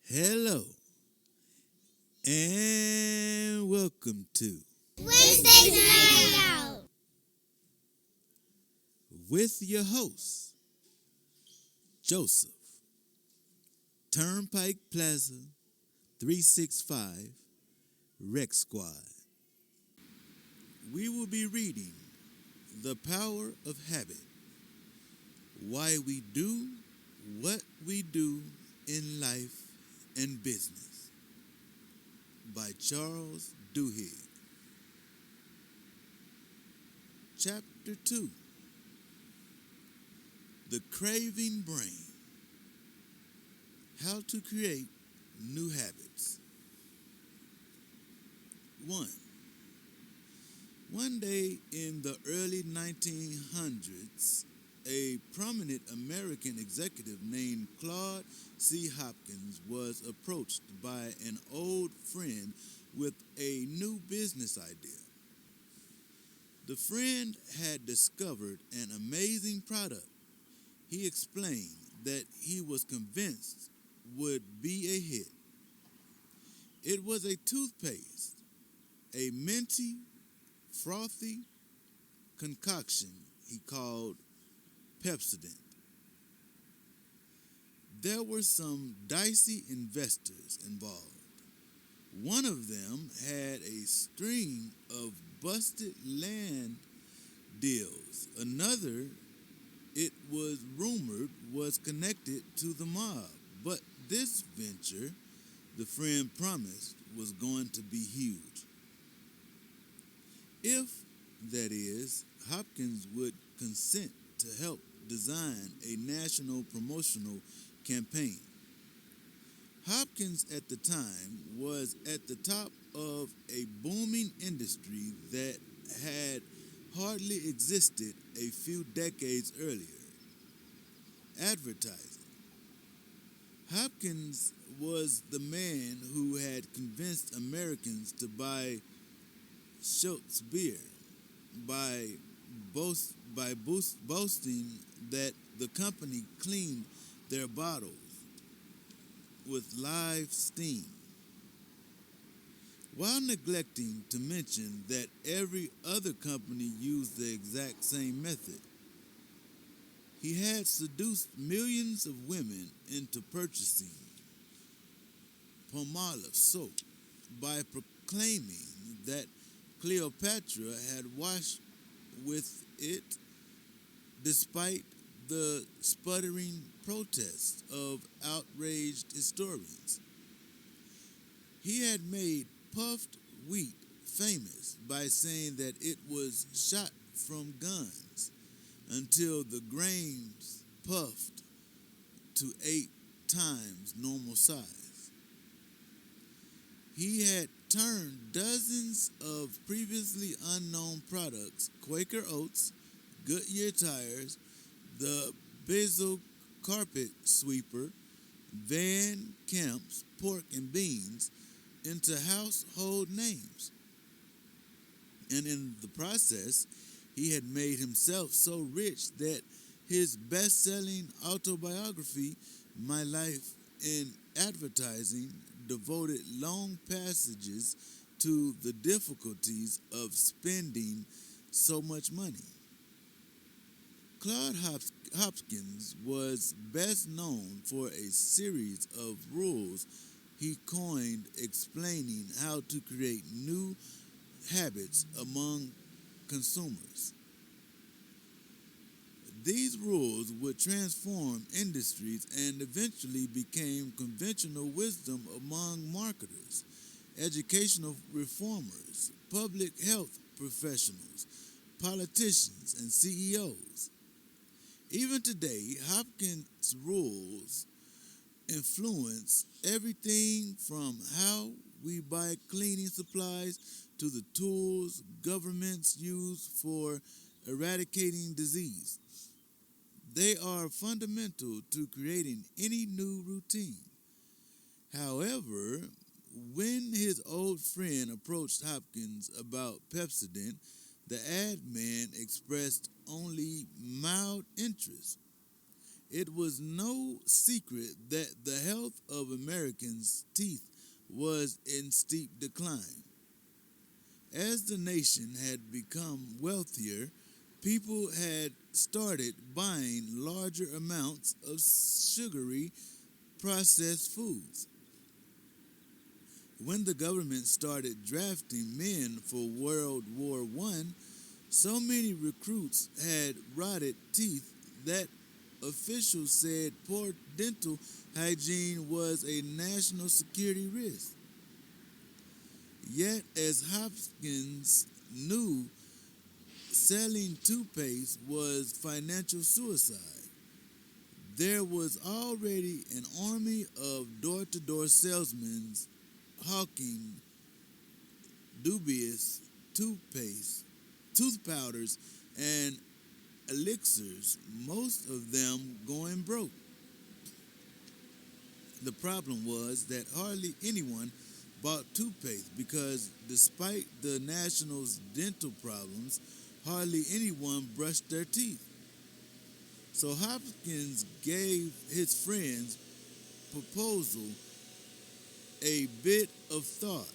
Hello, and welcome to Wednesday's Night Out. with your host, Joseph, Turnpike Plaza 365 Rec Squad. We will be reading The Power of Habit, Why We Do What We Do in Life and Business by Charles Duhigg. Chapter 2, The Craving Brain, How to Create New Habits. 1. One day in the early 1900s, a prominent American executive named Claude C. Hopkins was approached by an old friend with a new business idea. The friend had discovered an amazing product he explained that he was convinced would be a hit. It was a toothpaste, a minty, frothy concoction he called Pepsodent. There were some dicey investors involved. One of them had a string of busted land deals. Another, it was rumored, was connected to the mob. But this venture, the friend promised, was going to be huge. If, that is, Hopkins would consent to help design a national promotional campaign. Hopkins at the time was at the top of a booming industry that had hardly existed a few decades earlier: advertising. Hopkins was the man who had convinced Americans to buy Schultz beer by boasting that the company cleaned their bottles with live steam, while neglecting to mention that every other company used the exact same method. He had seduced millions of women into purchasing Palmolive soap by proclaiming that Cleopatra had washed with it, despite the sputtering protests of outraged historians. He had made puffed wheat famous by saying that it was shot from guns until the grains puffed to 8 times normal size. He had turned dozens of previously unknown products, Quaker Oats, Goodyear tires, the Basil carpet sweeper, Van Camp's pork and beans, into household names. And in the process, he had made himself so rich that his best-selling autobiography, My Life in Advertising, devoted long passages to the difficulties of spending so much money. Claude Hopkins was best known for a series of rules he coined explaining how to create new habits among consumers. These rules would transform industries and eventually became conventional wisdom among marketers, educational reformers, public health professionals, politicians, and CEOs. Even today, Hopkins' rules influence everything from how we buy cleaning supplies to the tools governments use for eradicating disease. They are fundamental to creating any new routine. However, when his old friend approached Hopkins about Pepsodent, the ad man expressed only mild interest. It was no secret that the health of Americans' teeth was in steep decline. As the nation had become wealthier, people had started buying larger amounts of sugary processed foods. When the government started drafting men for World War I, so many recruits had rotted teeth that officials said poor dental hygiene was a national security risk. Yet, as Hopkins knew, selling toothpaste was financial suicide. There was already an army of door to door salesmen hawking dubious toothpaste, tooth powders, and elixirs, most of them going broke. The problem was that hardly anyone bought toothpaste because, despite the national's dental problems, hardly anyone brushed their teeth. So Hopkins gave his friend's proposal a bit of thought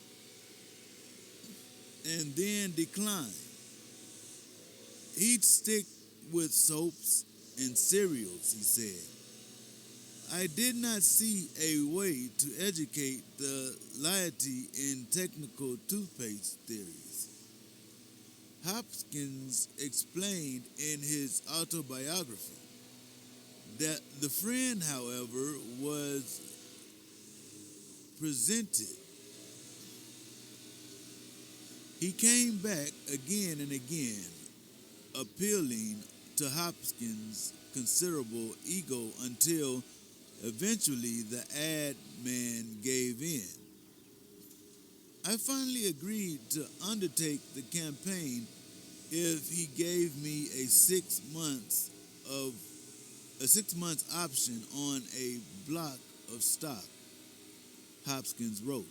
and then declined. He'd stick with soaps and cereals, he said. I did not see a way to educate the laity in technical toothpaste theories. Hopkins explained in his autobiography that the friend, however, was presented. He came back again and again, appealing to Hopkins' considerable ego until eventually the ad man gave in. I finally agreed to undertake the campaign if he gave me a 6 months option on a block of stock, Hopkins wrote.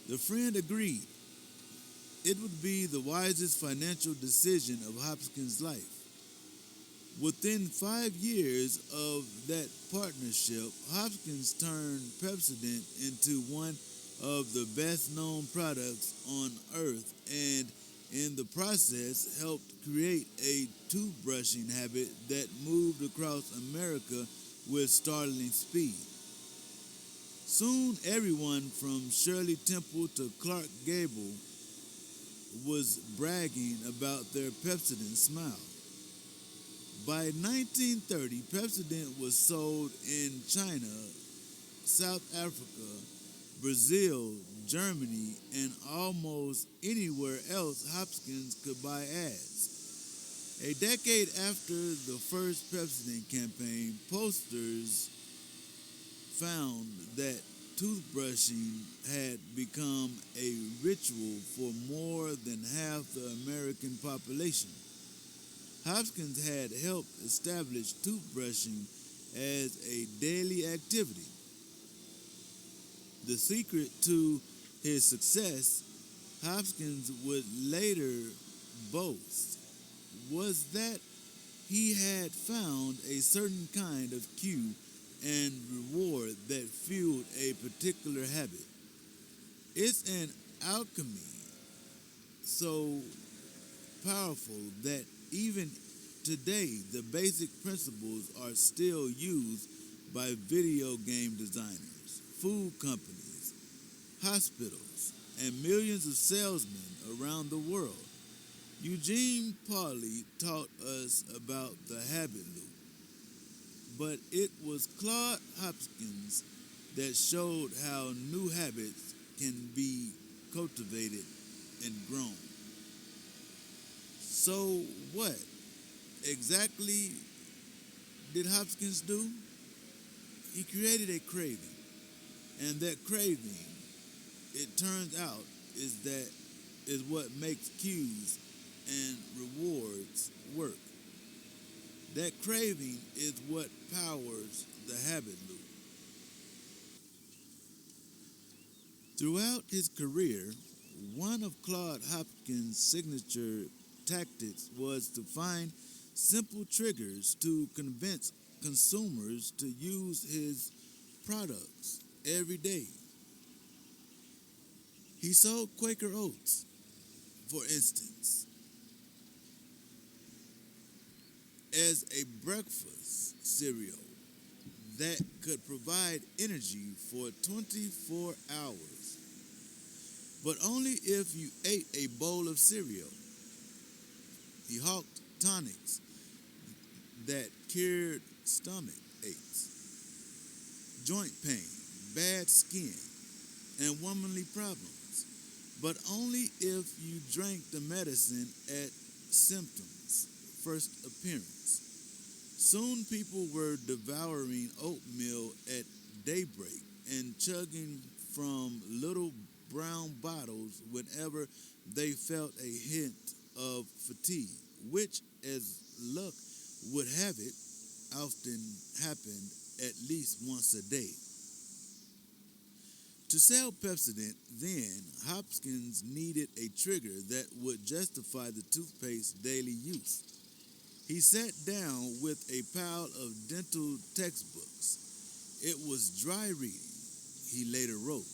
The friend agreed. It would be the wisest financial decision of Hopkins' life. Within 5 years of that partnership, Hopkins turned Pepsodent into one of the best-known products on earth and in the process helped create a toothbrushing habit that moved across America with startling speed. Soon everyone from Shirley Temple to Clark Gable was bragging about their Pepsodent smile. By 1930, Pepsodent was sold in China, South Africa, Brazil, Germany, and almost anywhere else Hopkins could buy ads. A decade after the first Pepsodent campaign, posters found that toothbrushing had become a ritual for more than half the American population. Hopkins had helped establish toothbrushing as a daily activity. The secret to his success, Hopkins would later boast, was that he had found a certain kind of cue and reward that fueled a particular habit. It's an alchemy so powerful that even today the basic principles are still used by video game designers, food companies, hospitals, and millions of salesmen around the world. Eugene Pauly taught us about the habit loop, but it was Claude Hopkins that showed how new habits can be cultivated and grown. So what exactly did Hopkins do? He created a craving, and that craving, it turns out, is what makes cues and rewards work. That craving is what powers the habit loop. Throughout his career, one of Claude Hopkins' signature tactics was to find simple triggers to convince consumers to use his products every day. He sold Quaker Oats, for instance, as a breakfast cereal that could provide energy for 24 hours, but only if you ate a bowl of cereal. He hawked tonics that cured stomach aches, joint pain, bad skin, and womanly problems, but only if you drank the medicine at symptoms first appearance. Soon people were devouring oatmeal at daybreak and chugging from little brown bottles whenever they felt a hint of fatigue, which, as luck would have it, often happened at least once a day. To sell Pepsodent, then, Hopkins needed a trigger that would justify the toothpaste's daily use. He sat down with a pile of dental textbooks. It was dry reading, he later wrote.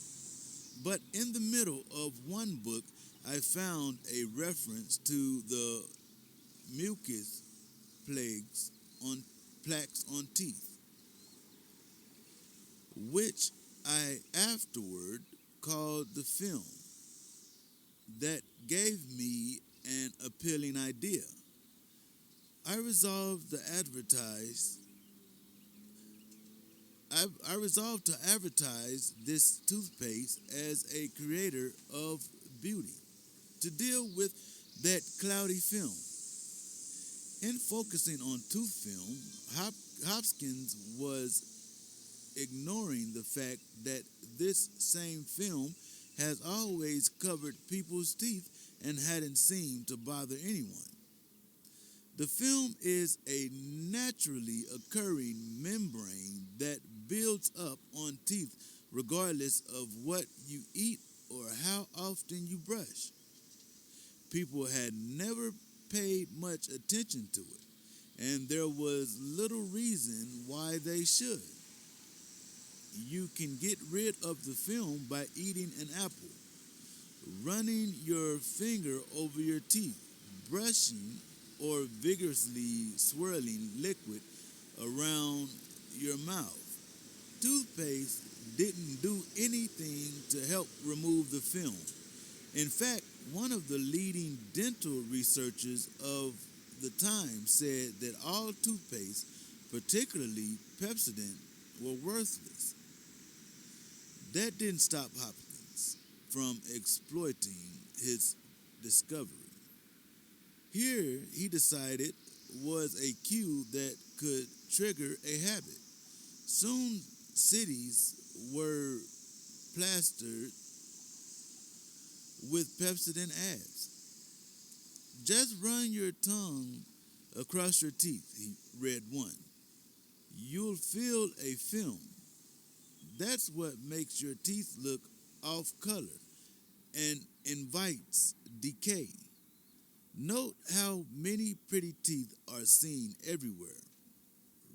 But in the middle of one book, I found a reference to the mucus plaques on teeth, which I afterward called the film. That gave me an appealing idea. I resolved to advertise this toothpaste as a creator of beauty, to deal with that cloudy film. In focusing on tooth film, Hopkins was ignoring the fact that this same film has always covered people's teeth and hadn't seemed to bother anyone. The film is a naturally occurring membrane that builds up on teeth regardless of what you eat or how often you brush. People had never paid much attention to it, and there was little reason why they should. You can get rid of the film by eating an apple, running your finger over your teeth, brushing, or vigorously swirling liquid around your mouth. Toothpaste didn't do anything to help remove the film. In fact, one of the leading dental researchers of the time said that all toothpaste, particularly Pepsodent, were worthless. That didn't stop Hopkins from exploiting his discovery. Here, he decided, was a cue that could trigger a habit. Soon, cities were plastered with Pepsodent ads. Just run your tongue across your teeth, he read one. You'll feel a film. That's what makes your teeth look off color and invites decay. Note how many pretty teeth are seen everywhere.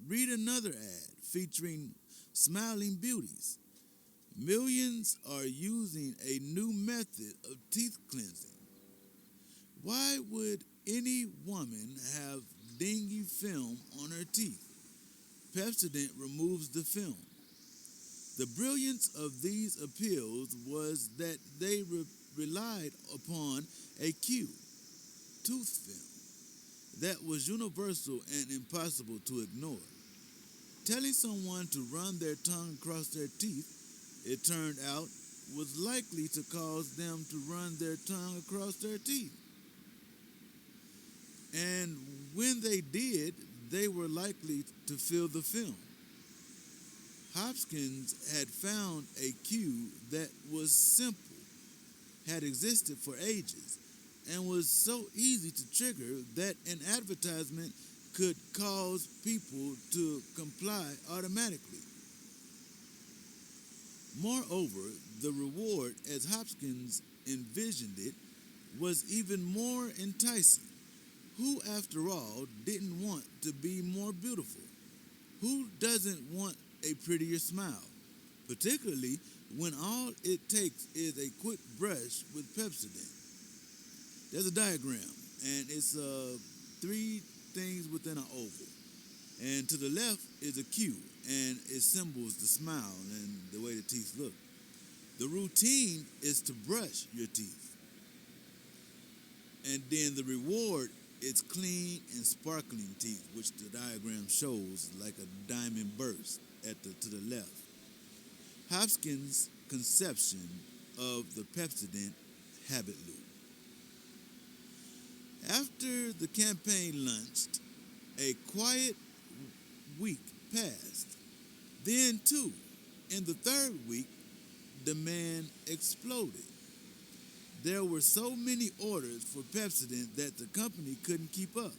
Read another ad featuring smiling beauties. Millions are using a new method of teeth cleansing. Why would any woman have dingy film on her teeth? Pepsodent removes the film. The brilliance of these appeals was that they relied upon a cue, tooth film, that was universal and impossible to ignore. Telling someone to run their tongue across their teeth, it turned out, was likely to cause them to run their tongue across their teeth. And when they did, they were likely to feel the film. Hopkins had found a cue that was simple, had existed for ages, and was so easy to trigger that an advertisement could cause people to comply automatically. Moreover, the reward, as Hopkins envisioned it, was even more enticing. Who, after all, didn't want to be more beautiful? Who doesn't want a prettier smile? Particularly when all it takes is a quick brush with Pepsodent. There's a diagram, and it's three things within an oval. And to the left is a Q, and it symbols the smile and the way the teeth look. The routine is to brush your teeth. And then the reward is clean and sparkling teeth, which the diagram shows like a diamond burst to the left. Hopkins' conception of the Pepsodent habit loop. After the campaign launched, a quiet week passed. Then, too, in the third week, demand exploded. There were so many orders for Pepsodent that the company couldn't keep up.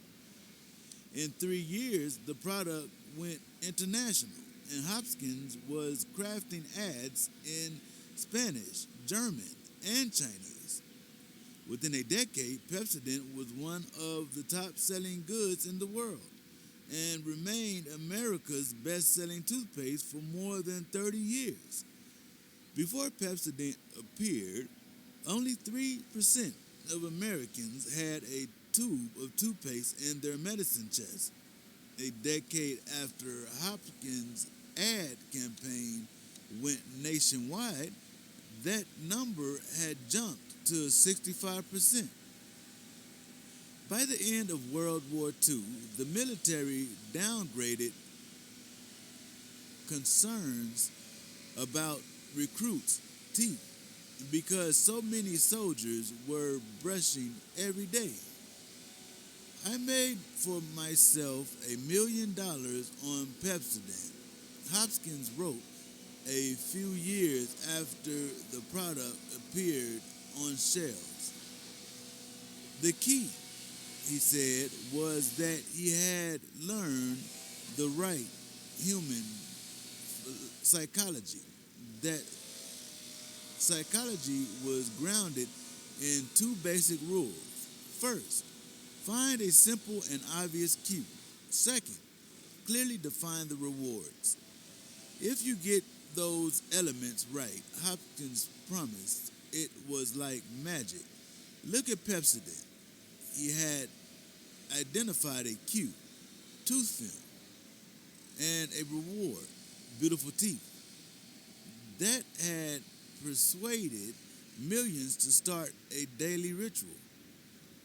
In 3 years, the product went international, and Hopkins was crafting ads in Spanish, German, and Chinese. Within a decade, Pepsodent was one of the top-selling goods in the world and remained America's best-selling toothpaste for more than 30 years. Before Pepsodent appeared, only 3% of Americans had a tube of toothpaste in their medicine chest. A decade after Hopkins' ad campaign went nationwide, that number had jumped to 65%. By the end of World War II, the military downgraded concerns about recruits' teeth because so many soldiers were brushing every day. I made for myself $1 million on Pepsodent, Hopkins wrote a few years after the product appeared on shelves. The key, he said, was that he had learned the right human psychology. That psychology was grounded in two basic rules. First, find a simple and obvious cue. Second, clearly define the rewards. If you get those elements right, Hopkins promised it was like magic. Look at Pepsodent. He had identified a cue, tooth film, and a reward, beautiful teeth. That had persuaded millions to start a daily ritual.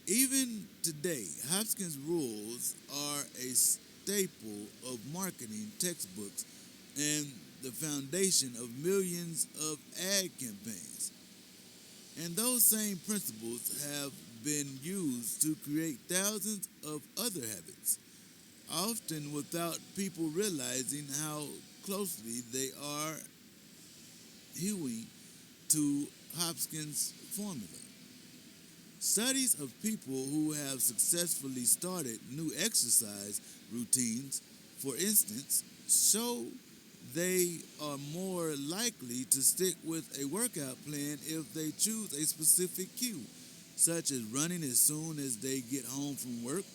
Even today, Hopkins rules are a staple of marketing textbooks and the foundation of millions of ad campaigns. And those same principles have been used to create thousands of other habits, often without people realizing how closely they are hewing to Hopkins' formula. Studies of people who have successfully started new exercise routines, for instance, show they are more likely to stick with a workout plan if they choose a specific cue, such as running as soon as they get home from work,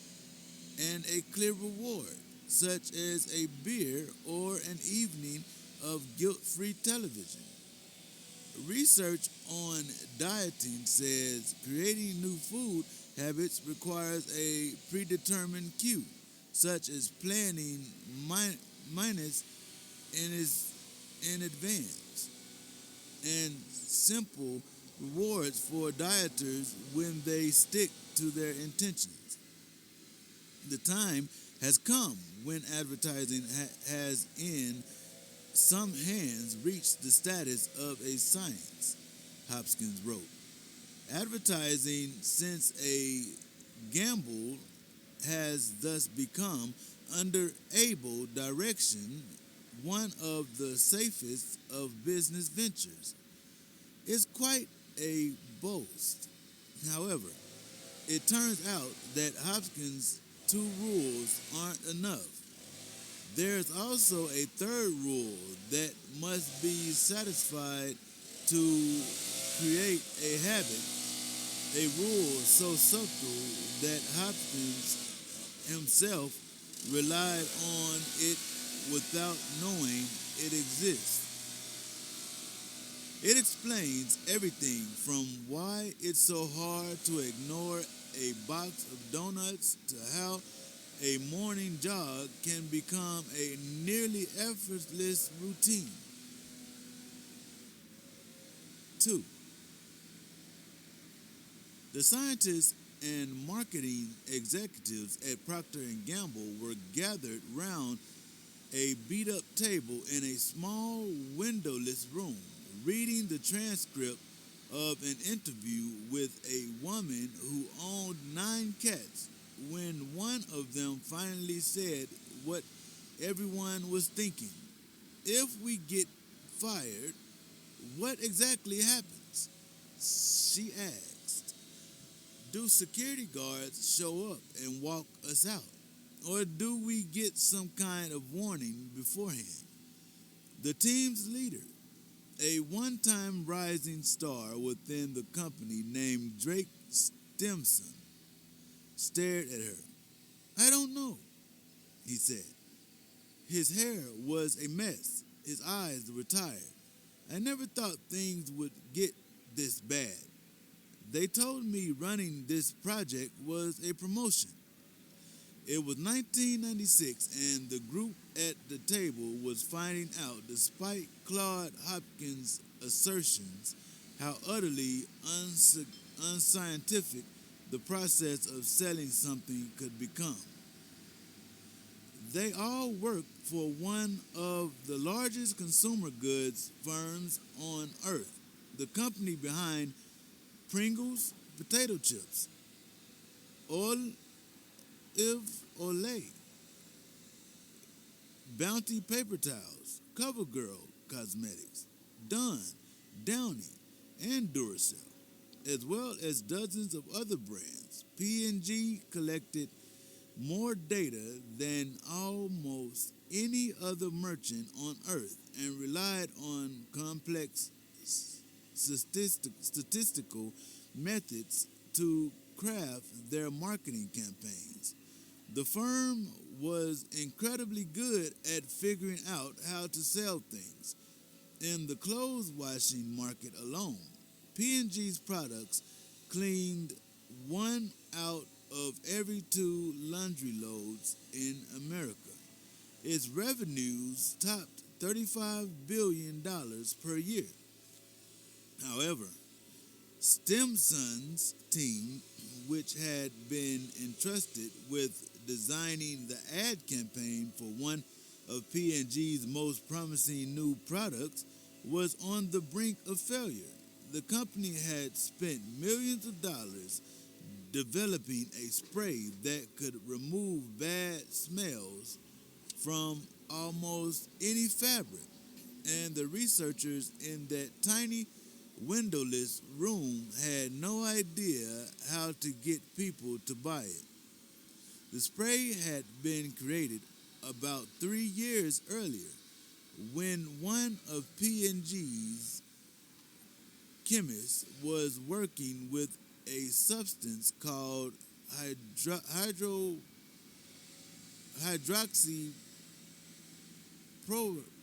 and a clear reward, such as a beer or an evening of guilt-free television. Research on dieting says creating new food habits requires a predetermined cue, such as planning minutes in advance, and simple rewards for dieters when they stick to their intentions. The time has come when advertising has in some hands reached the status of a science, Hopkins wrote. Advertising, since a gamble, has thus become, under able direction, one of the safest of business ventures. It's quite a boast. However, it turns out that Hopkins' two rules aren't enough. There's also a third rule that must be satisfied to create a habit, a rule so subtle that Hopkins himself relied on it without knowing it exists. It explains everything from why it's so hard to ignore a box of donuts to how a morning jog can become a nearly effortless routine. 2. The scientists and marketing executives at Procter and Gamble were gathered round a beat-up table in a small windowless room, reading the transcript of an interview with a woman who owned 9 cats when one of them finally said what everyone was thinking. If we get fired, what exactly happens? She asked. Do security guards show up and walk us out? Or do we get some kind of warning beforehand? The team's leader, a one time rising star within the company named Drake Stimson, stared at her. I don't know, he said. His hair was a mess, his eyes were tired. I never thought things would get this bad. They told me running this project was a promotion. It was 1996, and the group at the table was finding out, despite Claude Hopkins' assertions, how utterly unscientific the process of selling something could become. They all worked for one of the largest consumer goods firms on earth, the company behind Pringles potato chips, Olive Olay, Bounty paper towels, CoverGirl cosmetics, Dunn, Downy, and Duracell, as well as dozens of other brands. P&G collected more data than almost any other merchant on earth and relied on complex statistical methods to craft their marketing campaigns. The firm was incredibly good at figuring out how to sell things. In the clothes washing market alone, P&G's products cleaned one out of every 2 laundry loads in America. Its revenues topped $35 billion per year. However, Stimson's team, which had been entrusted with designing the ad campaign for one of P&G's most promising new products, was on the brink of failure. The company had spent millions of dollars developing a spray that could remove bad smells from almost any fabric, and the researchers in that tiny windowless room had no idea how to get people to buy it. The spray had been created about 3 years earlier when one of P&G's chemists was working with a substance called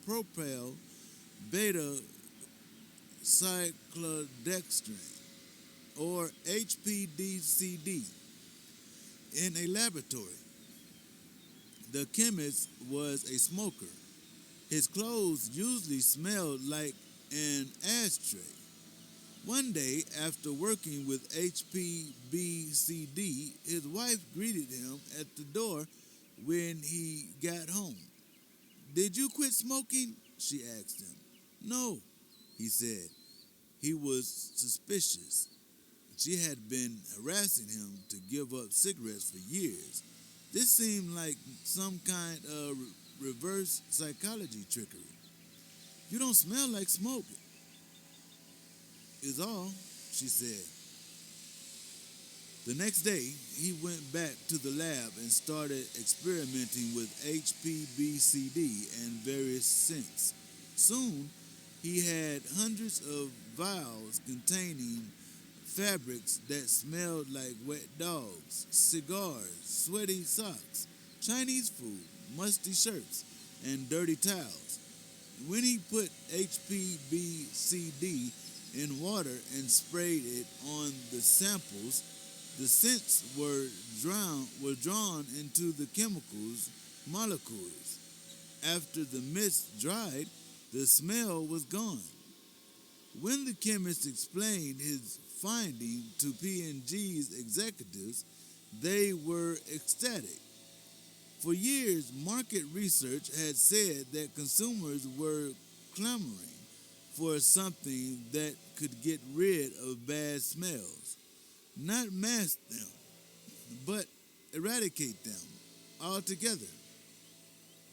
hydroxypropyl beta cyclodextrin, or HPDCD, in a laboratory. The chemist was a smoker. His clothes usually smelled like an ashtray. One day, after working with HPBCD, his wife greeted him at the door when he got home. Did you quit smoking? She asked him. No, he said. He was suspicious. She had been harassing him to give up cigarettes for years. This seemed like some kind of reverse psychology trickery. You don't smell like smoke, is all, she said. The next day, he went back to the lab and started experimenting with HPBCD and various scents. Soon, he had hundreds of vials containing fabrics that smelled like wet dogs, cigars, sweaty socks, Chinese food, musty shirts, and dirty towels. When he put HPBCD in water and sprayed it on the samples, the scents were drawn into the chemicals molecules. After the mist dried, the smell was gone. When the chemist explained his finding to P&G's executives, they were ecstatic. For years, market research had said that consumers were clamoring for something that could get rid of bad smells, not mask them, but eradicate them altogether.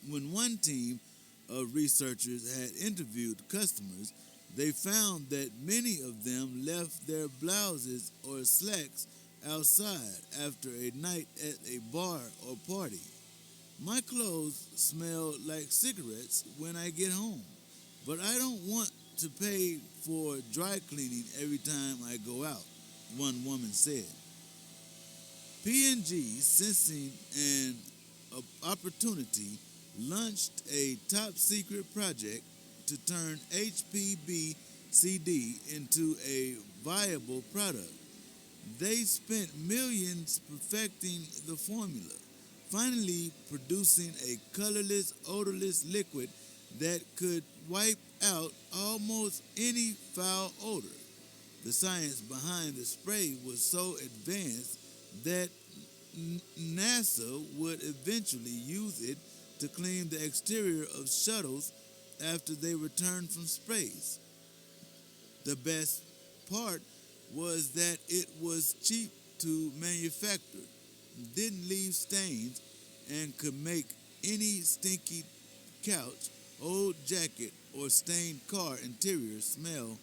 When one team of researchers had interviewed customers, they found that many of them left their blouses or slacks outside after a night at a bar or party. My clothes smell like cigarettes when I get home, but I don't want to pay for dry cleaning every time I go out, one woman said. P&G, sensing an opportunity, launched a top secret project to turn HPBCD into a viable product. They spent millions perfecting the formula, finally producing a colorless, odorless liquid that could wipe out almost any foul odor. The science behind the spray was so advanced that NASA would eventually use it to clean the exterior of shuttles after they returned from space. The best part was that it was cheap to manufacture, didn't leave stains, and could make any stinky couch, old jacket, or stained car interior smell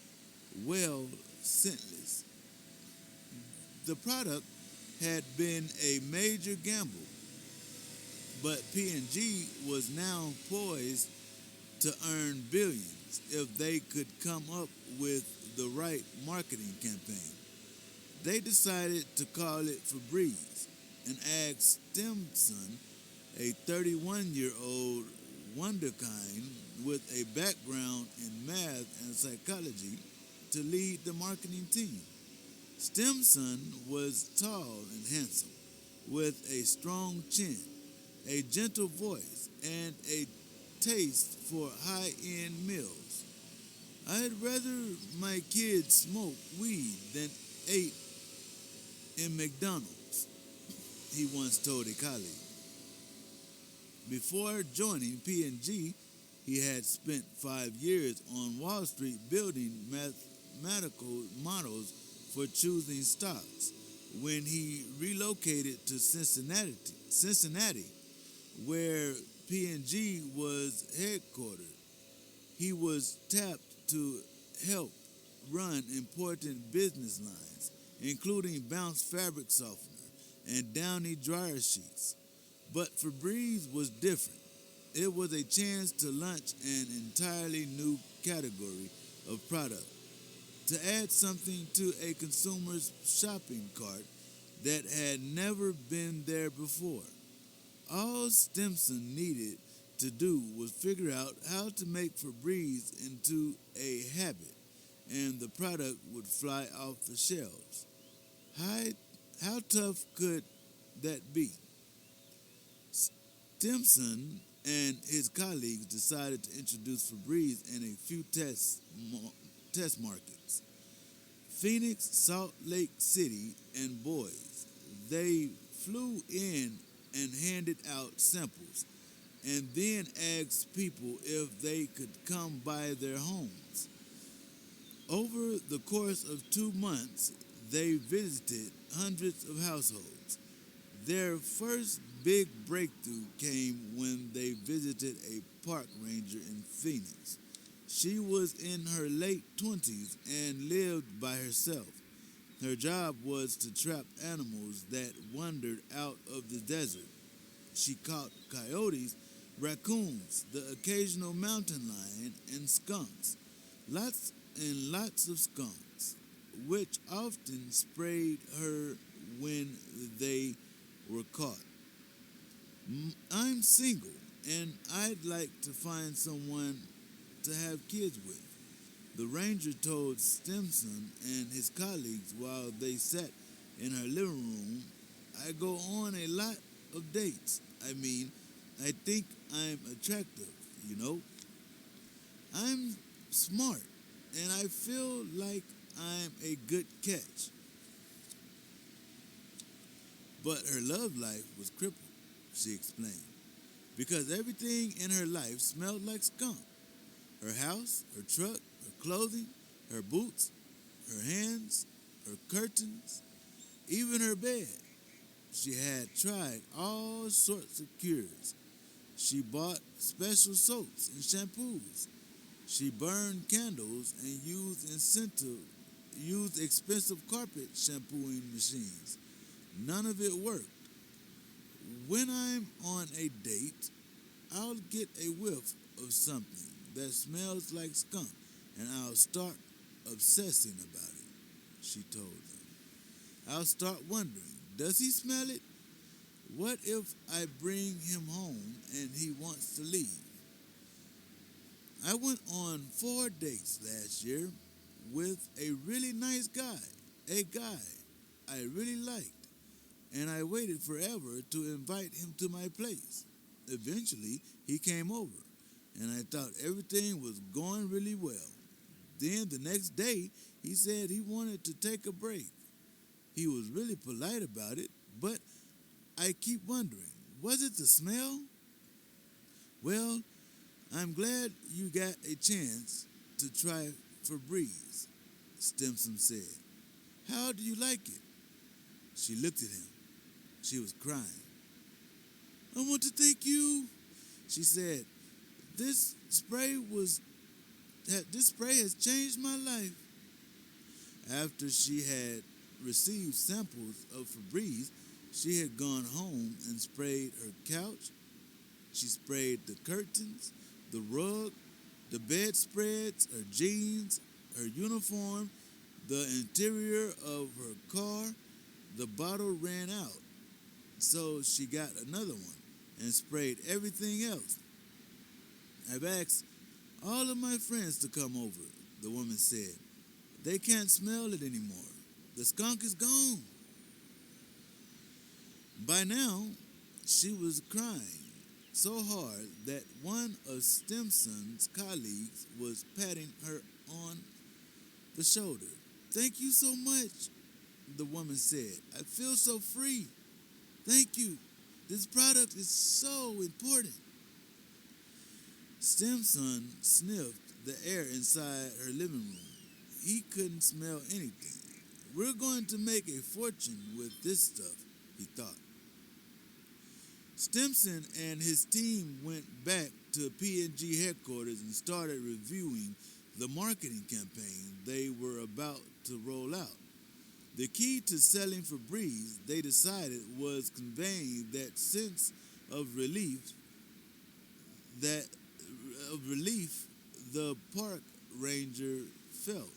well scentless. The product had been a major gamble, but P&G was now poised to earn billions if they could come up with the right marketing campaign. They decided to call it Febreze and asked Stimson, a 31-year-old wonderkind with a background in math and psychology, to lead the marketing team. Stimson was tall and handsome, with a strong chin, a gentle voice, and a taste for high-end meals. I'd rather my kids smoke weed than ate in McDonald's, he once told a colleague. Before joining P&G, he had spent 5 years on Wall Street building mathematical models for choosing stocks. When he relocated to Cincinnati, where P&G was headquartered, he was tapped to help run important business lines, including Bounce fabric softener and Downy dryer sheets. But Febreze was different. It was a chance to launch an entirely new category of product, to add something to a consumer's shopping cart that had never been there before. All Stimson needed to do was figure out how to make Febreze into a habit, and the product would fly off the shelves. How tough could that be? Stimson and his colleagues decided to introduce Febreze in a few test markets: Phoenix, Salt Lake City, and Boise. They flew in and handed out samples, and then asked people if they could come by their homes. Over the course of 2 months, they visited hundreds of households. Their first big breakthrough came when they visited a park ranger in Phoenix. She was in her late 20s and lived by herself. Her job was to trap animals that wandered out of the desert. She caught coyotes, raccoons, the occasional mountain lion, and skunks. Lots of skunks, which often sprayed her when they were caught. I'm single and I'd like to find someone to have kids with. The ranger told Stimson and his colleagues while they sat in her living room, I go on a lot of dates. I mean, I think I'm attractive, you know. I'm smart, and I feel like I'm a good catch. But her love life was crippled, she explained, because everything in her life smelled like skunk. Her house, her truck, her clothing, her boots, her hands, her curtains, even her bed. She had tried all sorts of cures. She bought special soaps and shampoos. She burned candles and used expensive carpet shampooing machines. None of it worked. When I'm on a date, I'll get a whiff of something that smells like skunk and I'll start obsessing about it, she told them. I'll start wondering, does he smell it? What if I bring him home and he wants to leave? I went on 4 dates last year with a really nice guy, a guy I really liked, and I waited forever to invite him to my place. Eventually, he came over, and I thought everything was going really well. Then the next day, he said he wanted to take a break. He was really polite about it, but I keep wondering, was it the smell? Well, I'm glad you got a chance to try Febreze, Stimson said. How do you like it? She looked at him. She was crying. I want to thank you, she said. This spray has changed my life. After she had received samples of Febreze, she had gone home and sprayed her couch. She sprayed the curtains, the rug, the bedspreads, her jeans, her uniform, the interior of her car. The bottle ran out, so she got another one and sprayed everything else. I've asked all of my friends to come over, the woman said. They can't smell it anymore. The skunk is gone. By now, she was crying so hard that one of Stimson's colleagues was patting her on the shoulder. Thank you so much, the woman said. I feel so free. Thank you. This product is so important. Stimson sniffed the air inside her living room. He couldn't smell anything. We're going to make a fortune with this stuff, he thought. Stimson and his team went back to P&G headquarters and started reviewing the marketing campaign they were about to roll out. The key to selling Febreze, they decided, was conveying that sense of relief the park ranger felt.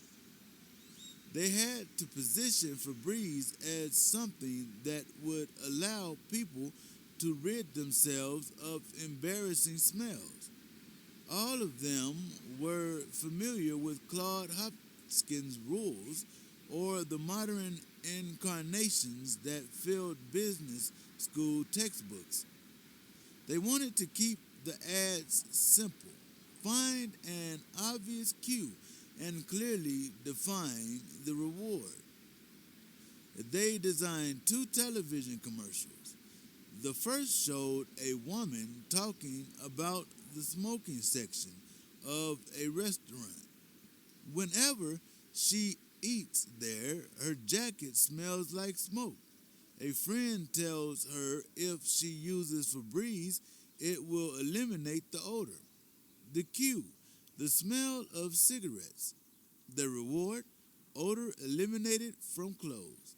They had to position Febreze as something that would allow people to rid themselves of embarrassing smells. All of them were familiar with Claude Hopkins' rules or the modern incarnations that filled business school textbooks. They wanted to keep the ads simple, find an obvious cue, and clearly define the reward. They designed 2 television commercials. The first showed a woman talking about the smoking section of a restaurant. Whenever she eats there, her jacket smells like smoke. A friend tells her if she uses Febreze, it will eliminate the odor. The cue, the smell of cigarettes. The reward, odor eliminated from clothes.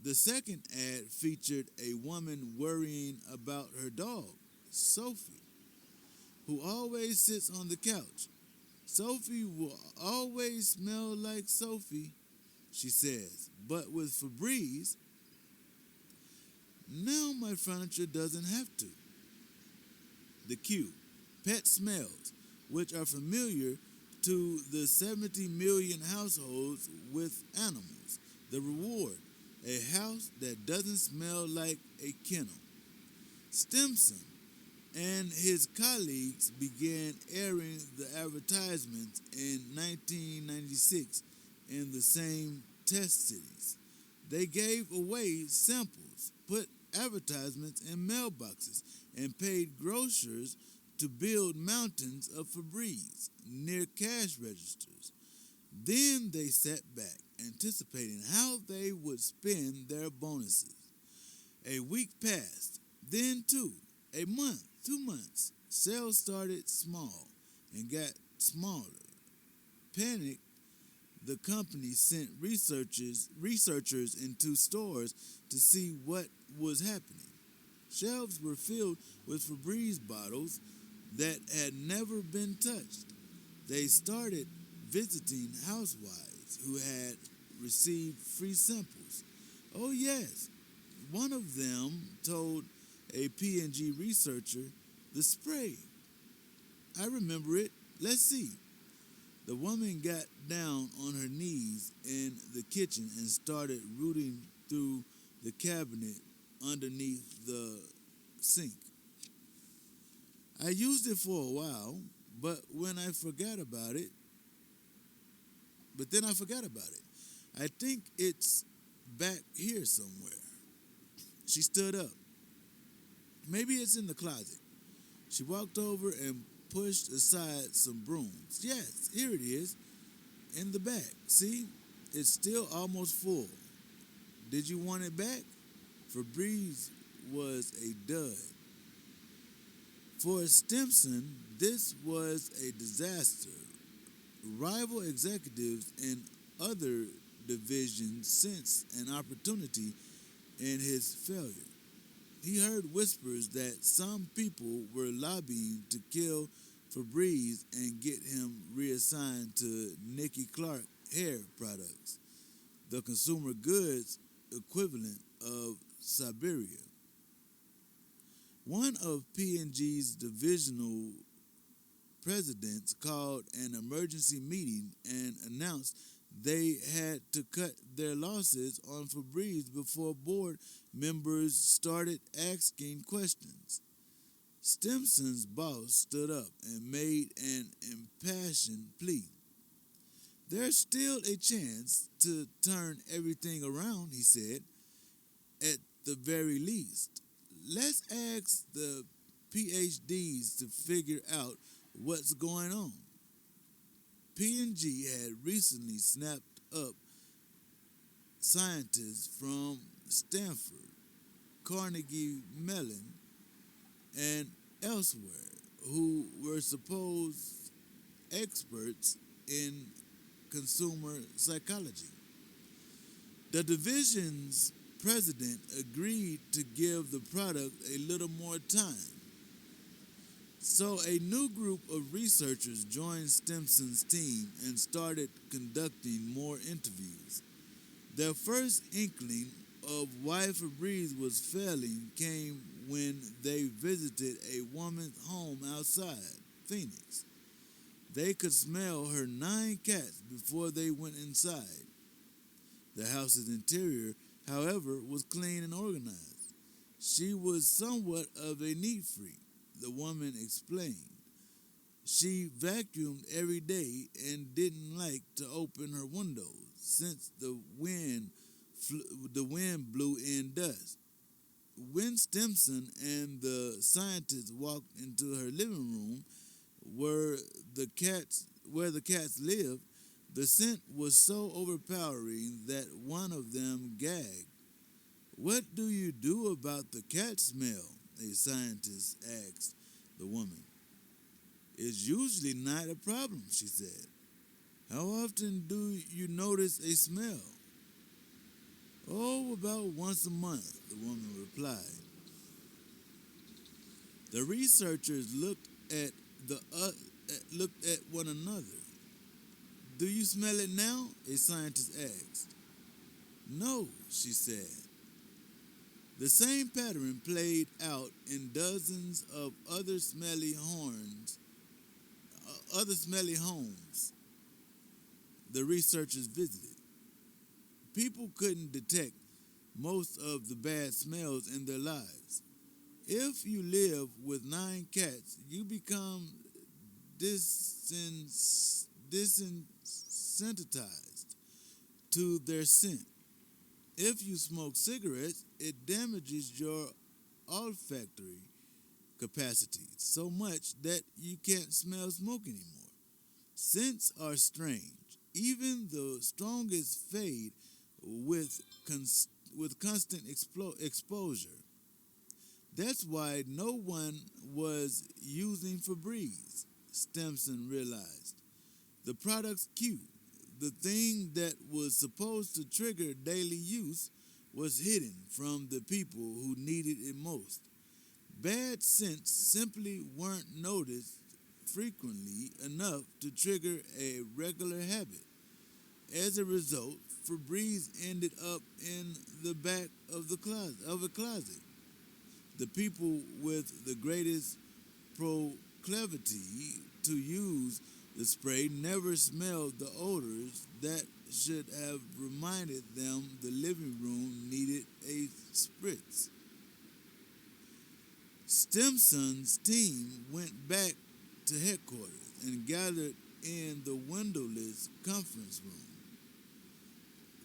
The second ad featured a woman worrying about her dog, Sophie, who always sits on the couch. Sophie will always smell like Sophie, she says, but with Febreze, now my furniture doesn't have to. The Q, pet smells, which are familiar to the 70 million households with animals. The reward, a house that doesn't smell like a kennel. Stimson and his colleagues began airing the advertisements in 1996 in the same test cities. They gave away samples, put advertisements in mailboxes, and paid grocers to build mountains of Febreze near cash registers. Then they sat back, anticipating how they would spend their bonuses. A week passed, then two, a month, 2 months. Sales started small and got smaller. Panicked, the company sent researchers into stores to see what was happening. Shelves were filled with Febreze bottles that had never been touched. They started visiting housewives who had received free samples. Oh yes, one of them told a P&G researcher, the spray. I remember it. Let's see. The woman got down on her knees in the kitchen and started rooting through the cabinet underneath the sink. I used it for a while, but then I forgot about it. I think it's back here somewhere. She stood up. Maybe it's in the closet. She walked over and pushed aside some brooms. Yes, here it is, in the back. See, it's still almost full. Did you want it back? Febreze was a dud. For Stimson, this was a disaster. Rival executives in other divisions sensed an opportunity in his failure. He heard whispers that some people were lobbying to kill Febreze and get him reassigned to Nicky Clark hair products, the consumer goods equivalent of Siberia. One of P&G's divisional presidents called an emergency meeting and announced they had to cut their losses on Febreze before board members started asking questions. Stimson's boss stood up and made an impassioned plea. There's still a chance to turn everything around, he said. At the very least, let's ask the PhDs to figure out what's going on. P&G had recently snapped up scientists from Stanford, Carnegie Mellon, and elsewhere who were supposed experts in consumer psychology. The division's president agreed to give the product a little more time. So a new group of researchers joined Stimson's team and started conducting more interviews. Their first inkling of why Febreze was failing came when they visited a woman's home outside Phoenix. They could smell her 9 cats before they went inside. The house's interior, however, was clean and organized. She was somewhat of a neat freak, the woman explained. She vacuumed every day and didn't like to open her windows since the wind blew in dust. When Stimson and the scientists walked into her living room where the cats lived, the scent was so overpowering that one of them gagged. What do you do about the cat smell? A scientist asked the woman. It's usually not a problem, she said. How often do you notice a smell? Oh, about once a month, the woman replied. The researchers looked at one another. Do you smell it now? A scientist asked. No, she said. The same pattern played out in dozens of other smelly homes the researchers visited. People couldn't detect most of the bad smells in their lives. If you live with 9 cats, you become desensitized to their scent. If you smoke cigarettes, it damages your olfactory capacity so much that you can't smell smoke anymore. Scents are strange. Even the strongest fade with, with constant exposure. That's why no one was using Febreze, Stimson realized. The product's cue, the thing that was supposed to trigger daily use, was hidden from the people who needed it most. Bad scents simply weren't noticed frequently enough to trigger a regular habit. As a result, Febreze ended up in the back of a closet. The people with the greatest proclivity to use the spray never smelled the odors that should have reminded them the living room needed a spritz. Stimson's team went back to headquarters and gathered in the windowless conference room.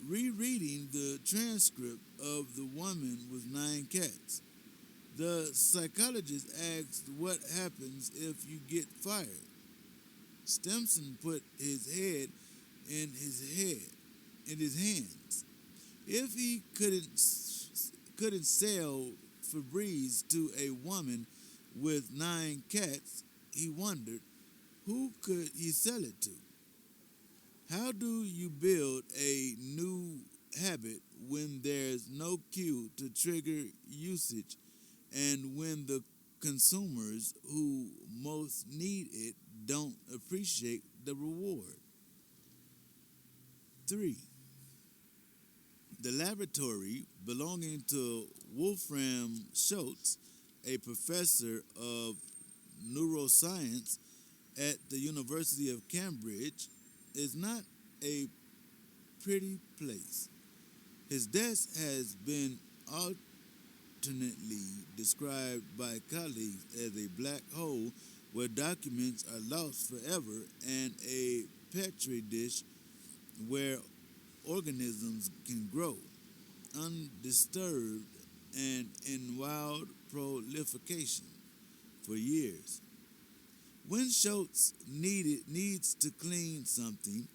Rereading the transcript of the woman with 9 cats, the psychologist asked what happens if you get fired. Stimson put his head in his hands. If he couldn't sell Febreze to a woman with 9 cats, he wondered who could he sell it to? How do you build a new habit when there's no cue to trigger usage and when the consumers who most need it don't appreciate the reward? 3. The laboratory belonging to Wolfram Schultz, a professor of neuroscience at the University of Cambridge, is not a pretty place. His desk has been alternately described by colleagues as a black hole where documents are lost forever and a petri dish where organisms can grow undisturbed and in wild proliferation for years. When Schultz needs to clean something,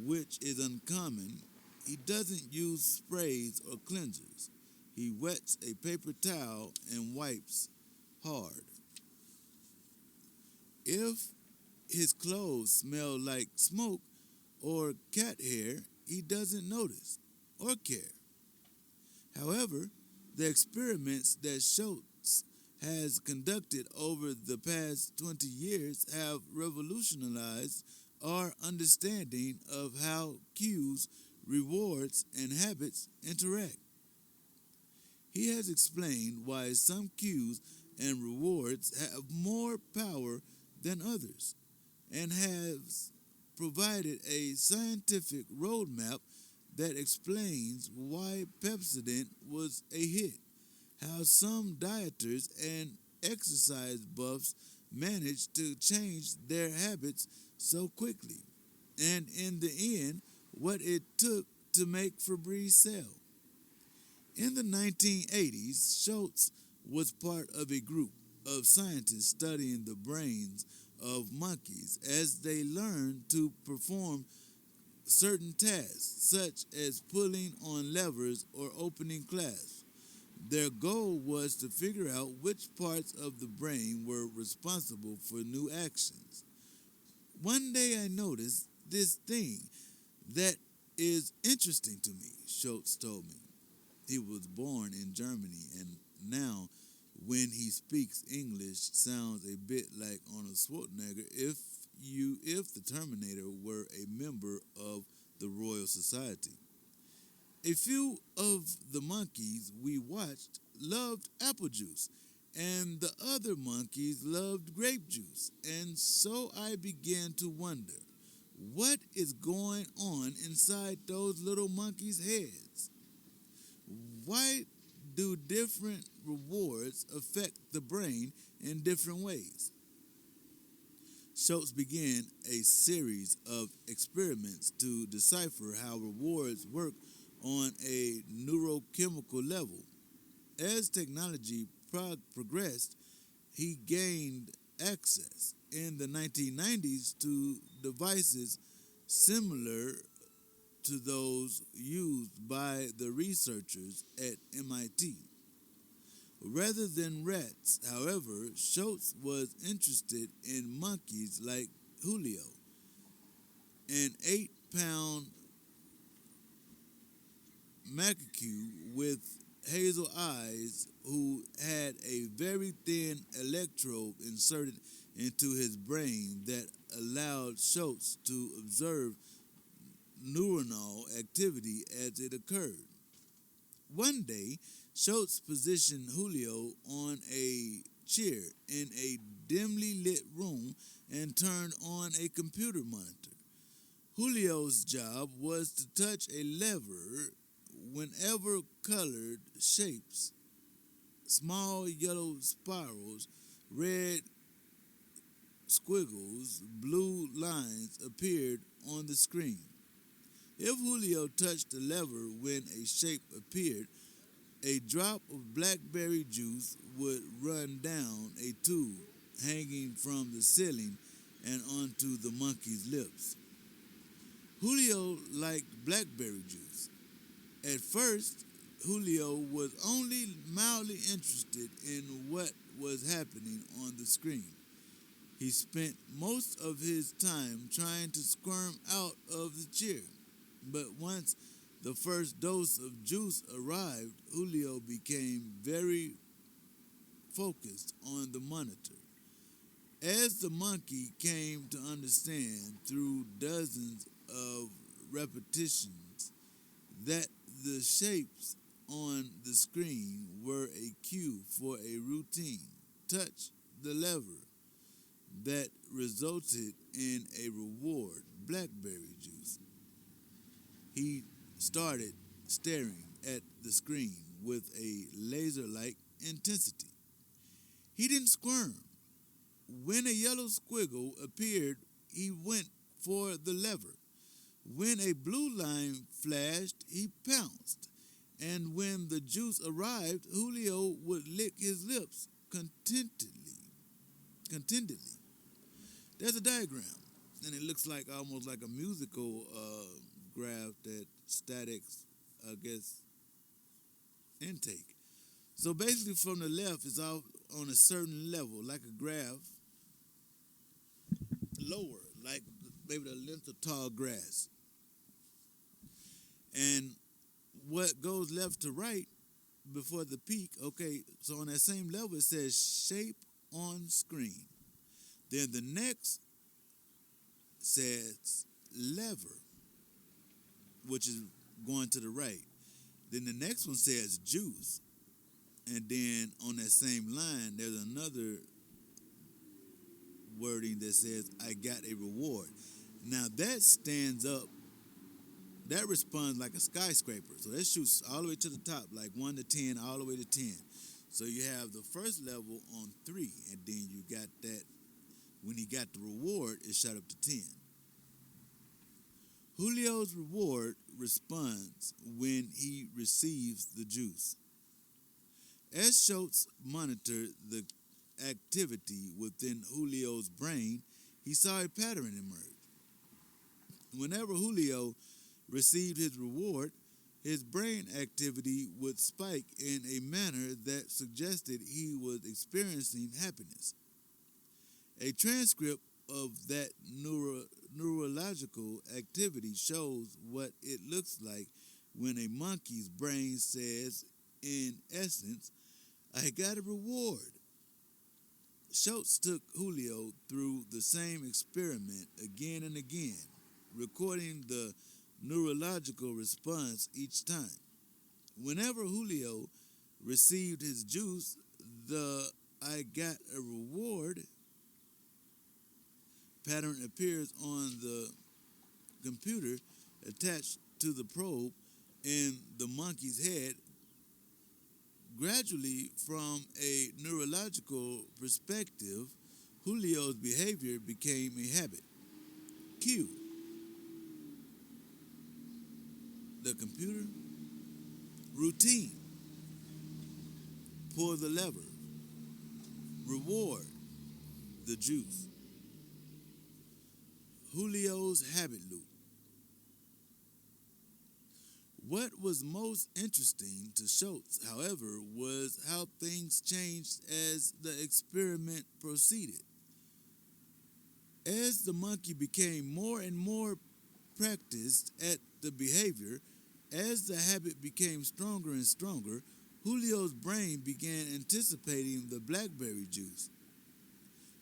which is uncommon, he doesn't use sprays or cleansers. He wets a paper towel and wipes hard. If his clothes smell like smoke or cat hair, he doesn't notice or care. However, the experiments that Schultz has conducted over the past 20 years have revolutionized our understanding of how cues, rewards, and habits interact. He has explained why some cues and rewards have more power than others and has provided a scientific roadmap that explains why Pepsodent was a hit, how some dieters and exercise buffs managed to change their habits so quickly, and in the end, what it took to make Febreze sell. In the 1980s, Schultz was part of a group of scientists studying the brains of monkeys as they learned to perform certain tasks, such as pulling on levers or opening clasps. Their goal was to figure out which parts of the brain were responsible for new actions. One day I noticed this thing that is interesting to me, Schultz told me. He was born in Germany and now when he speaks English sounds a bit like Arnold Schwarzenegger if the Terminator were a member of the Royal Society. A few of the monkeys we watched loved apple juice, and the other monkeys loved grape juice. And so I began to wonder what is going on inside those little monkeys' heads? Why do different rewards affect the brain in different ways? Schultz began a series of experiments to decipher how rewards work on a neurochemical level. As technology progressed, he gained access in the 1990s to devices similar to those used by the researchers at MIT. Rather than rats, however, Schultz was interested in monkeys like Julio, an 8-pound macaque with hazel eyes who had a very thin electrode inserted into his brain that allowed Schultz to observe neuronal activity as it occurred. One day, Schultz positioned Julio on a chair in a dimly lit room and turned on a computer monitor. Julio's job was to touch a lever whenever colored shapes, small yellow spirals, red squiggles, blue lines appeared on the screen. If Julio touched the lever when a shape appeared, a drop of blackberry juice would run down a tube hanging from the ceiling and onto the monkey's lips. Julio liked blackberry juice. At first, Julio was only mildly interested in what was happening on the screen. He spent most of his time trying to squirm out of the chair. But once the first dose of juice arrived, Julio became very focused on the monitor. As the monkey came to understand through dozens of repetitions that the shapes on the screen were a cue for a routine, touch the lever that resulted in a reward, blackberry juice. He started staring at the screen with a laser-like intensity. He didn't squirm. When a yellow squiggle appeared, he went for the lever. When a blue line flashed, he pounced. And when the juice arrived, Julio would lick his lips contentedly. There's a diagram, and it looks like almost like a musical graph that statics, I guess, intake. So basically, from the left, it's all on a certain level, like a graph, lower, like maybe the length of tall grass. And what goes left to right before the peak, okay, so on that same level, it says shape on screen. Then the next says lever, which is going to the right. Then the next one says juice. And then on that same line, there's another wording that says, I got a reward. Now that stands up, that responds like a skyscraper. So that shoots all the way to the top, like 1 to 10, all the way to 10. So you have the first level on 3, and then you got that, when he got the reward, it shot up to 10. Julio's reward responds when he receives the juice. As Schultz monitored the activity within Julio's brain, he saw a pattern emerge. Whenever Julio received his reward, his brain activity would spike in a manner that suggested he was experiencing happiness. A transcript of that neurological activity shows what it looks like when a monkey's brain says, in essence, I got a reward. Schultz took Julio through the same experiment again and again, recording the neurological response each time. Whenever Julio received his juice, the "I got a reward" pattern appears on the computer attached to the probe in the monkey's head. Gradually, from a neurological perspective, Julio's behavior became a habit. Cue the computer. Routine. Pull the lever. Reward. The juice. Julio's habit loop. What was most interesting to Schultz, however, was how things changed as the experiment proceeded. As the monkey became more and more practiced at the behavior, as the habit became stronger and stronger, Julio's brain began anticipating the blackberry juice.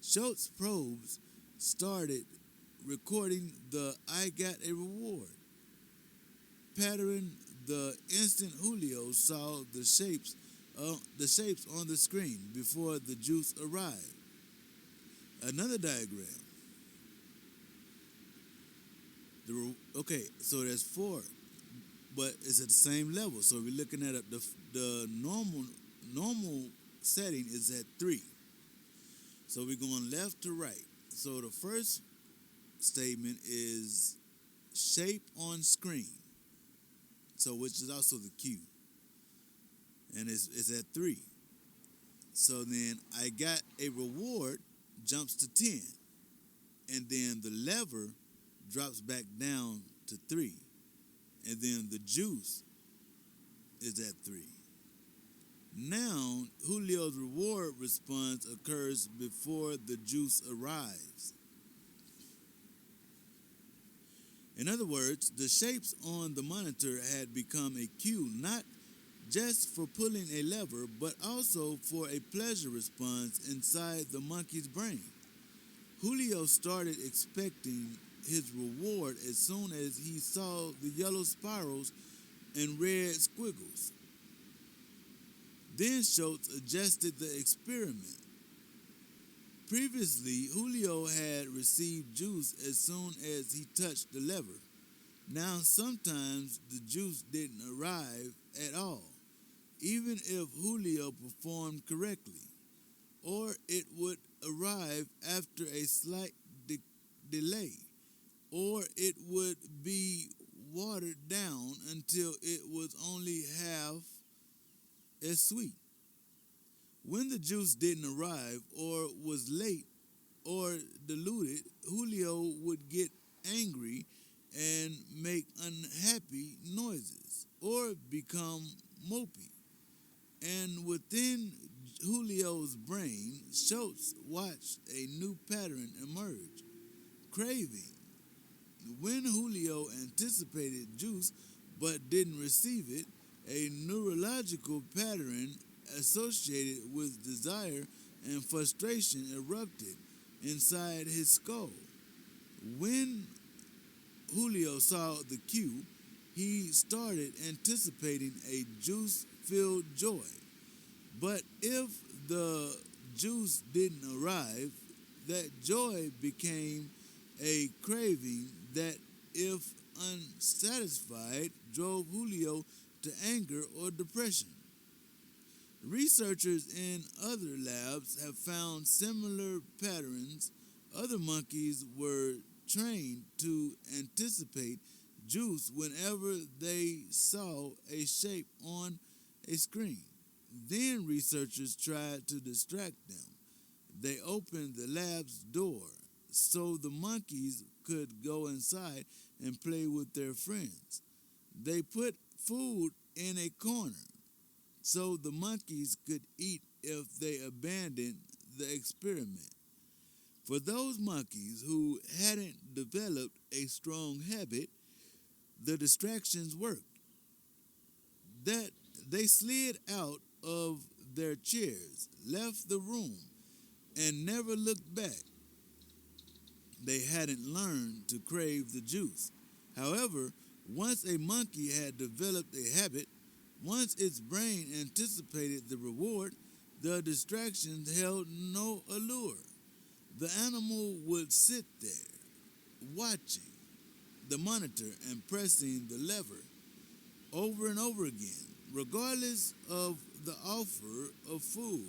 Schultz's probes started recording the "I got a reward" pattern the instant Julio saw the shapes on the screen before the juice arrived. Another diagram. Okay, so there's four, but it's at the same level. So we're looking at the normal setting is at 3. So we're going left to right. So the first statement is shape on screen. So which is also the cue. And it's at 3. So then "I got a reward" jumps to 10. And then the lever drops back down to 3. And then the juice is at 3. Now, Julio's reward response occurs before the juice arrives. In other words, the shapes on the monitor had become a cue not just for pulling a lever, but also for a pleasure response inside the monkey's brain. Julio started expecting his reward as soon as he saw the yellow spirals and red squiggles. Then Schultz adjusted the experiment. Previously, Julio had received juice as soon as he touched the lever. Now, sometimes the juice didn't arrive at all, even if Julio performed correctly, or it would arrive after a slight delay, or it would be watered down until it was only half as sweet. When the juice didn't arrive or was late or diluted, Julio would get angry and make unhappy noises or become mopey. And within Julio's brain, Schultz watched a new pattern emerge: craving. When Julio anticipated juice but didn't receive it, a neurological pattern associated with desire and frustration erupted inside his skull. When Julio saw the cue, he started anticipating a juice-filled joy. But if the juice didn't arrive, that joy became a craving that, if unsatisfied, drove Julio to anger or depression. Researchers in other labs have found similar patterns. Other monkeys were trained to anticipate juice whenever they saw a shape on a screen. Then researchers tried to distract them. They opened the lab's door so the monkeys could go inside and play with their friends. They put food in a corner so the monkeys could eat if they abandoned the experiment. For those monkeys who hadn't developed a strong habit, the distractions worked. That they slid out of their chairs, left the room, and never looked back. They hadn't learned to crave the juice. However, Once a monkey had developed a habit, once its brain anticipated the reward, the distraction held no allure. The animal would sit there, watching the monitor and pressing the lever over and over again, regardless of the offer of food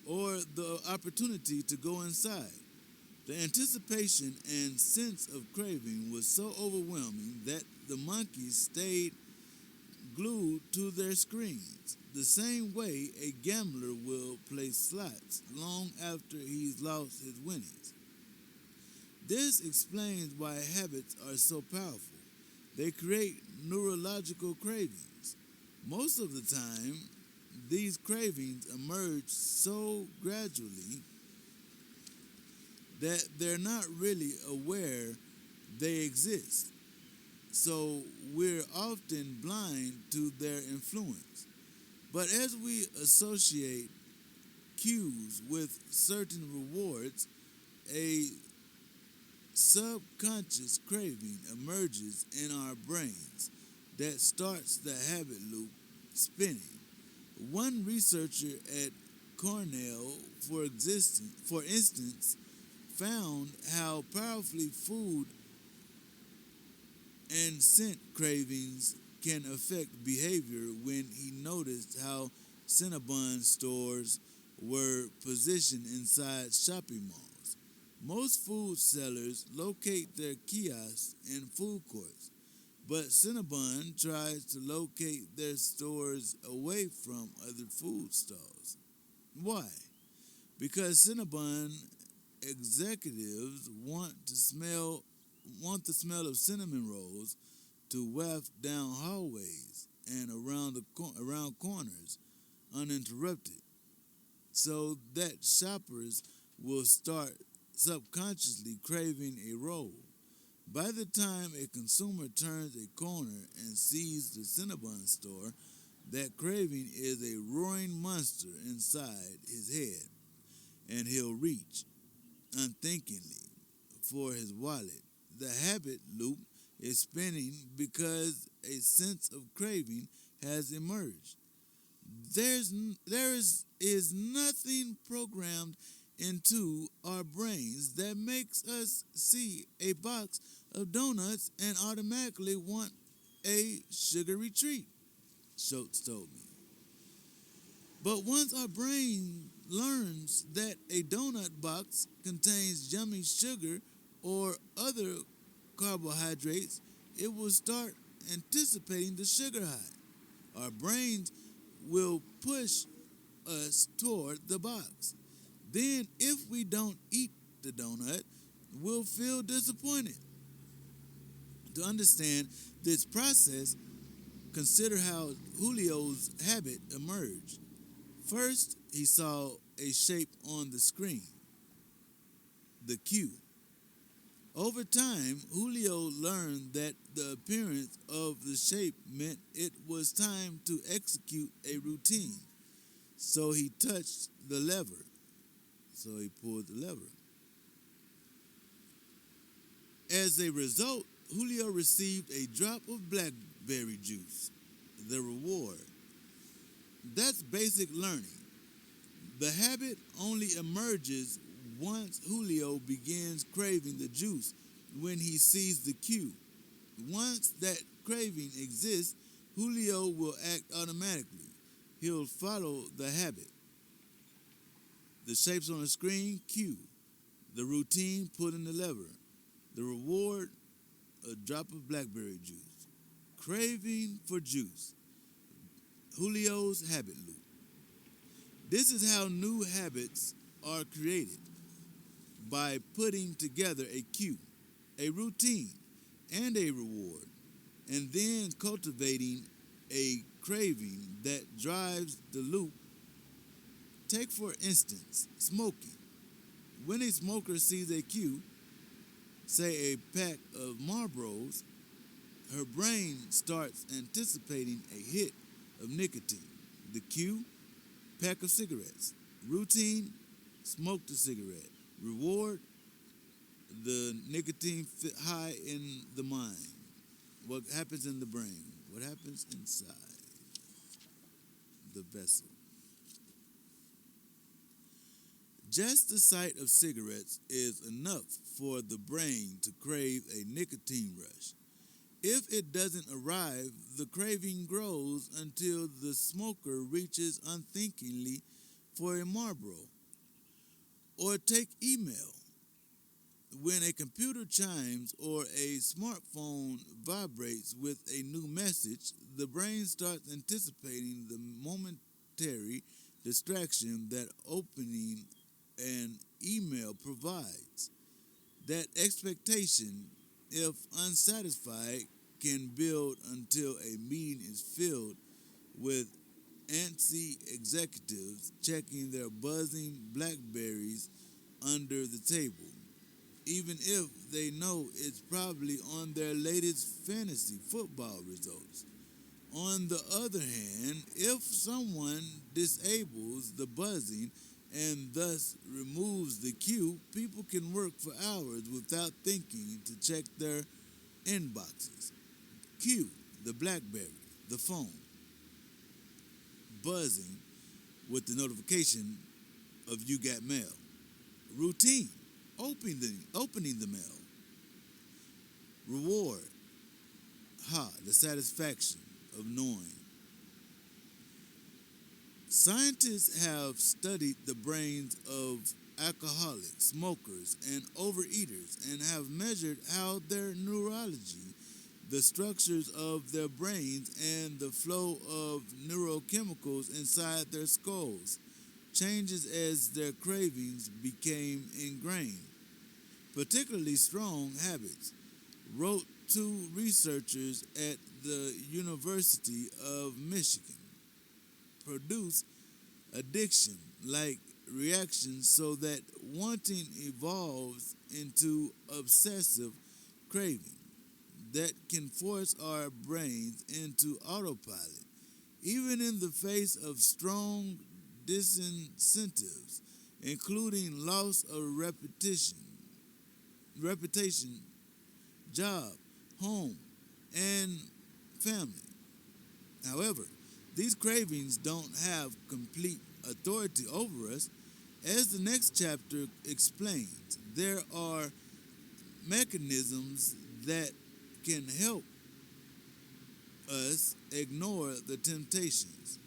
or the opportunity to go inside. The anticipation and sense of craving was so overwhelming that the monkeys stayed glued to their screens, the same way a gambler will play slots long after he's lost his winnings. This explains why habits are so powerful. They create neurological cravings. Most of the time, these cravings emerge so gradually that they're not really aware they exist. So we're often blind to their influence. But as we associate cues with certain rewards, a subconscious craving emerges in our brains that starts the habit loop spinning. One researcher at Cornell, for instance, found how powerfully food and scent cravings can affect behavior when he noticed how Cinnabon stores were positioned inside shopping malls. Most food sellers locate their kiosks in food courts, but Cinnabon tries to locate their stores away from other food stalls. Why? Because Cinnabon executives want the smell of cinnamon rolls to waft down hallways and around corners uninterrupted, so that shoppers will start subconsciously craving a roll. By the time a consumer turns a corner and sees the Cinnabon store, that craving is a roaring monster inside his head, and he'll reach, unthinkingly, for his wallet. The habit loop is spinning because a sense of craving has emerged. There is nothing programmed into our brains that makes us see a box of donuts and automatically want a sugary treat, Schultz told me. But once our brain learns that a donut box contains yummy sugar or other carbohydrates, it will start anticipating the sugar high. Our brains will push us toward the box. Then, if we don't eat the donut, we'll feel disappointed. To understand this process, consider how Julio's habit emerged. First, he saw a shape on the screen, the cue. Over time, Julio learned that the appearance of the shape meant it was time to execute a routine. So he touched the lever. So he pulled the lever. As a result, Julio received a drop of blackberry juice, the reward. That's basic learning. The habit only emerges once Julio begins craving the juice when he sees the cue. Once that craving exists, Julio will act automatically. He'll follow the habit. The shapes on the screen, cue. The routine, pulling the lever. The reward, a drop of blackberry juice. Craving for juice. Julio's habit loop. This is how new habits are created, by putting together a cue, a routine, and a reward, and then cultivating a craving that drives the loop. Take, for instance, smoking. When a smoker sees a cue, say a pack of Marlboros, her brain starts anticipating a hit of nicotine. The cue, pack of cigarettes. Routine, smoke the cigarette. Reward, The nicotine high in the mind. What happens in the brain? What happens inside the vessel? Just the sight of cigarettes is enough for the brain to crave a nicotine rush. If it doesn't arrive, the craving grows until the smoker reaches unthinkingly for a Marlboro. Or take email. When a computer chimes or a smartphone vibrates with a new message, the brain starts anticipating the momentary distraction that opening an email provides. That expectation, if unsatisfied, can build until a meeting is filled with antsy executives checking their buzzing Blackberries under the table, even if they know it's probably on their latest fantasy football results. On the other hand, if someone disables the buzzing and thus removes the cue, people can work for hours without thinking to check their inboxes. Cue the Blackberry, the phone, buzzing with the notification of you got mail. Routine, opening the mail. Reward, the satisfaction of knowing. Scientists have studied the brains of alcoholics, smokers, and overeaters and have measured how their neurology, the structures of their brains, and the flow of neurochemicals inside their skulls changes as their cravings became ingrained. Particularly strong habits, wrote two researchers at the University of Michigan, produce addiction like reactions so that wanting evolves into obsessive craving that can force our brains into autopilot, even in the face of strong disincentives, including loss of reputation, job, home, and family. However, these cravings don't have complete authority over us. As the next chapter explains, there are mechanisms that can help us ignore the temptations.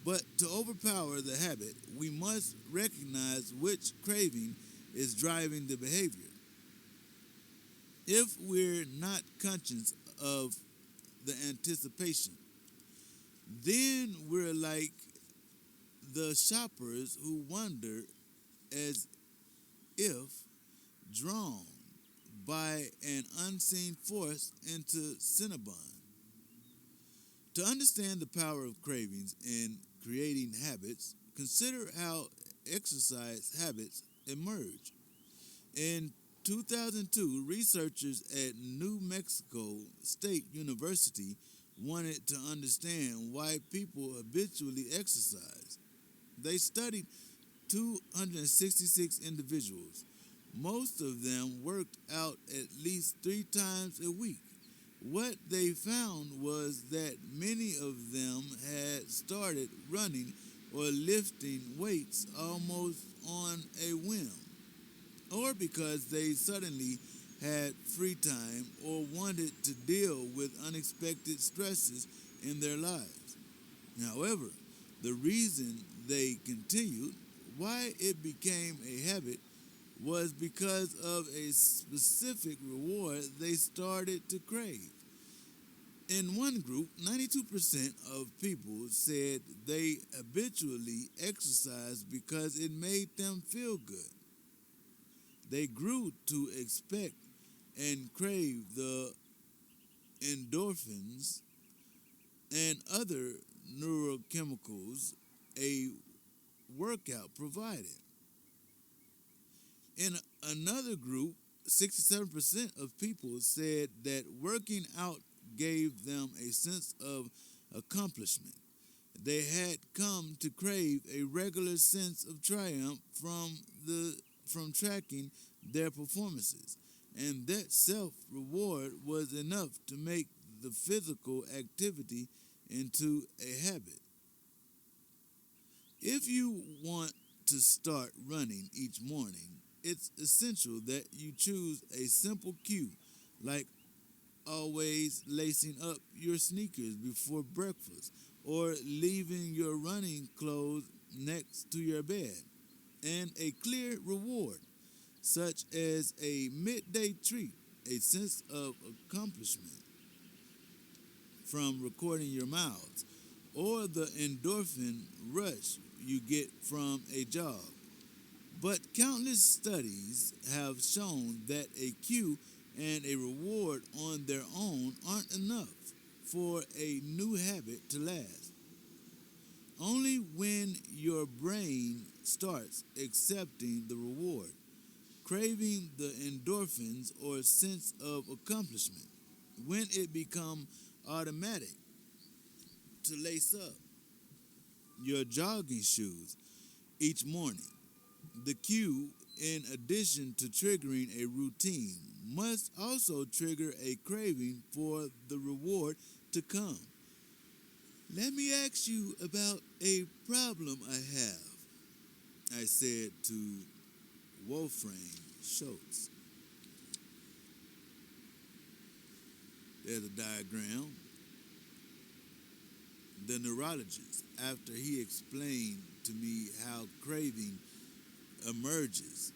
But to overpower the habit, we must recognize which craving is driving the behavior. If we're not conscious of the anticipation, then we're like the shoppers who wander as if drawn by an unseen force into Cinnabon. To understand the power of cravings in creating habits, consider how exercise habits emerge. In 2002, researchers at New Mexico State University wanted to understand why people habitually exercise. They studied 266 individuals. Most of them worked out at least 3 times a week. What they found was that many of them had started running or lifting weights almost on a whim, or because they suddenly had free time or wanted to deal with unexpected stresses in their lives. However, the reason they continued, why it became a habit, was because of a specific reward they started to crave. In one group, 92% of people said they habitually exercised because it made them feel good. They grew to expect and crave the endorphins and other neurochemicals a workout provided. In another group, 67% of people said that working out gave them a sense of accomplishment. They had come to crave a regular sense of triumph from tracking their performances. and that self reward was enough to make the physical activity into a habit. If you want to start running each morning, it's essential that you choose a simple cue, like always lacing up your sneakers before breakfast or leaving your running clothes next to your bed, and a clear reward, such as a midday treat, a sense of accomplishment from recording your miles, or the endorphin rush you get from a jog. But countless studies have shown that a cue and a reward on their own aren't enough for a new habit to last. Only when your brain starts accepting the reward, craving the endorphins or sense of accomplishment, when it becomes automatic to lace up your jogging shoes each morning. The cue, in addition to triggering a routine, must also trigger a craving for the reward to come. Let me ask you about a problem I have, I said to Wolfram Schultz. There's a diagram. The neurologist, after he explained to me how craving emerges,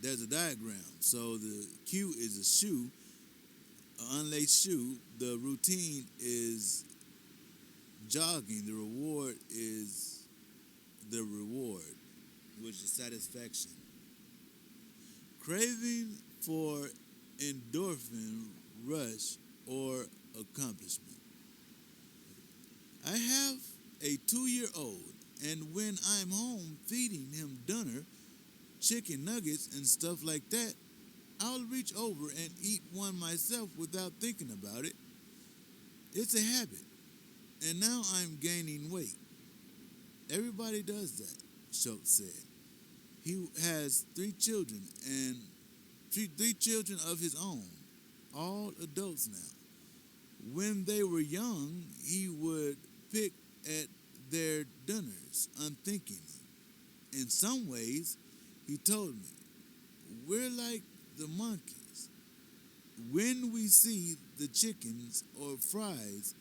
there's a diagram. So the cue is a shoe, an unlaced shoe. The routine is jogging. The reward is the reward, which is satisfaction. Craving for endorphin rush or accomplishment. I have a 2-year-old, and when I'm home feeding him dinner, chicken nuggets and stuff like that, I'll reach over and eat one myself without thinking about it. It's a habit, and now I'm gaining weight. Everybody does that, Schultz said. He has 3 children and three children of his own, all adults now. When they were young, he would pick at their dinners unthinkingly. In some ways, he told me, we're like the monkeys. When we see the chickens or fries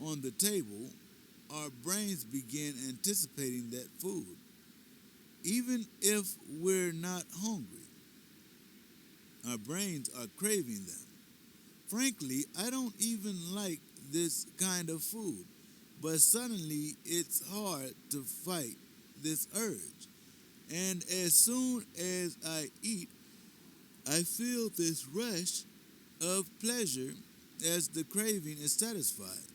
on the table, our brains begin anticipating that food, even if we're not hungry. Our brains are craving them. Frankly, I don't even like this kind of food, but suddenly it's hard to fight this urge. And as soon as I eat, I feel this rush of pleasure as the craving is satisfied.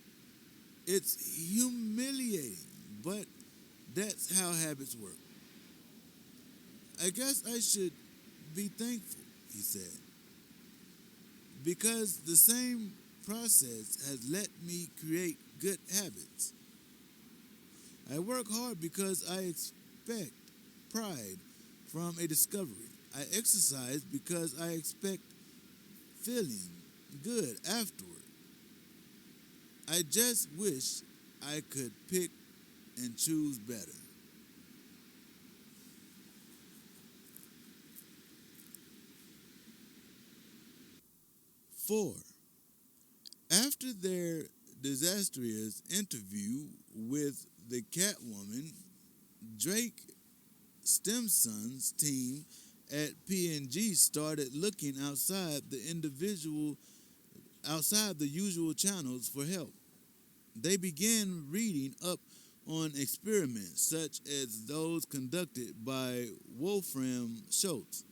It's humiliating, but that's how habits work. I guess I should be thankful, he said, because the same process has let me create good habits. I work hard because I expect pride from a discovery. I exercise because I expect feeling good afterward. I just wish I could pick and choose better. 4. After their disastrous interview with the Catwoman, Drake Stimson's team at P&G started looking outside the usual channels for help. They began reading up on experiments such as those conducted by Wolfram Schultz.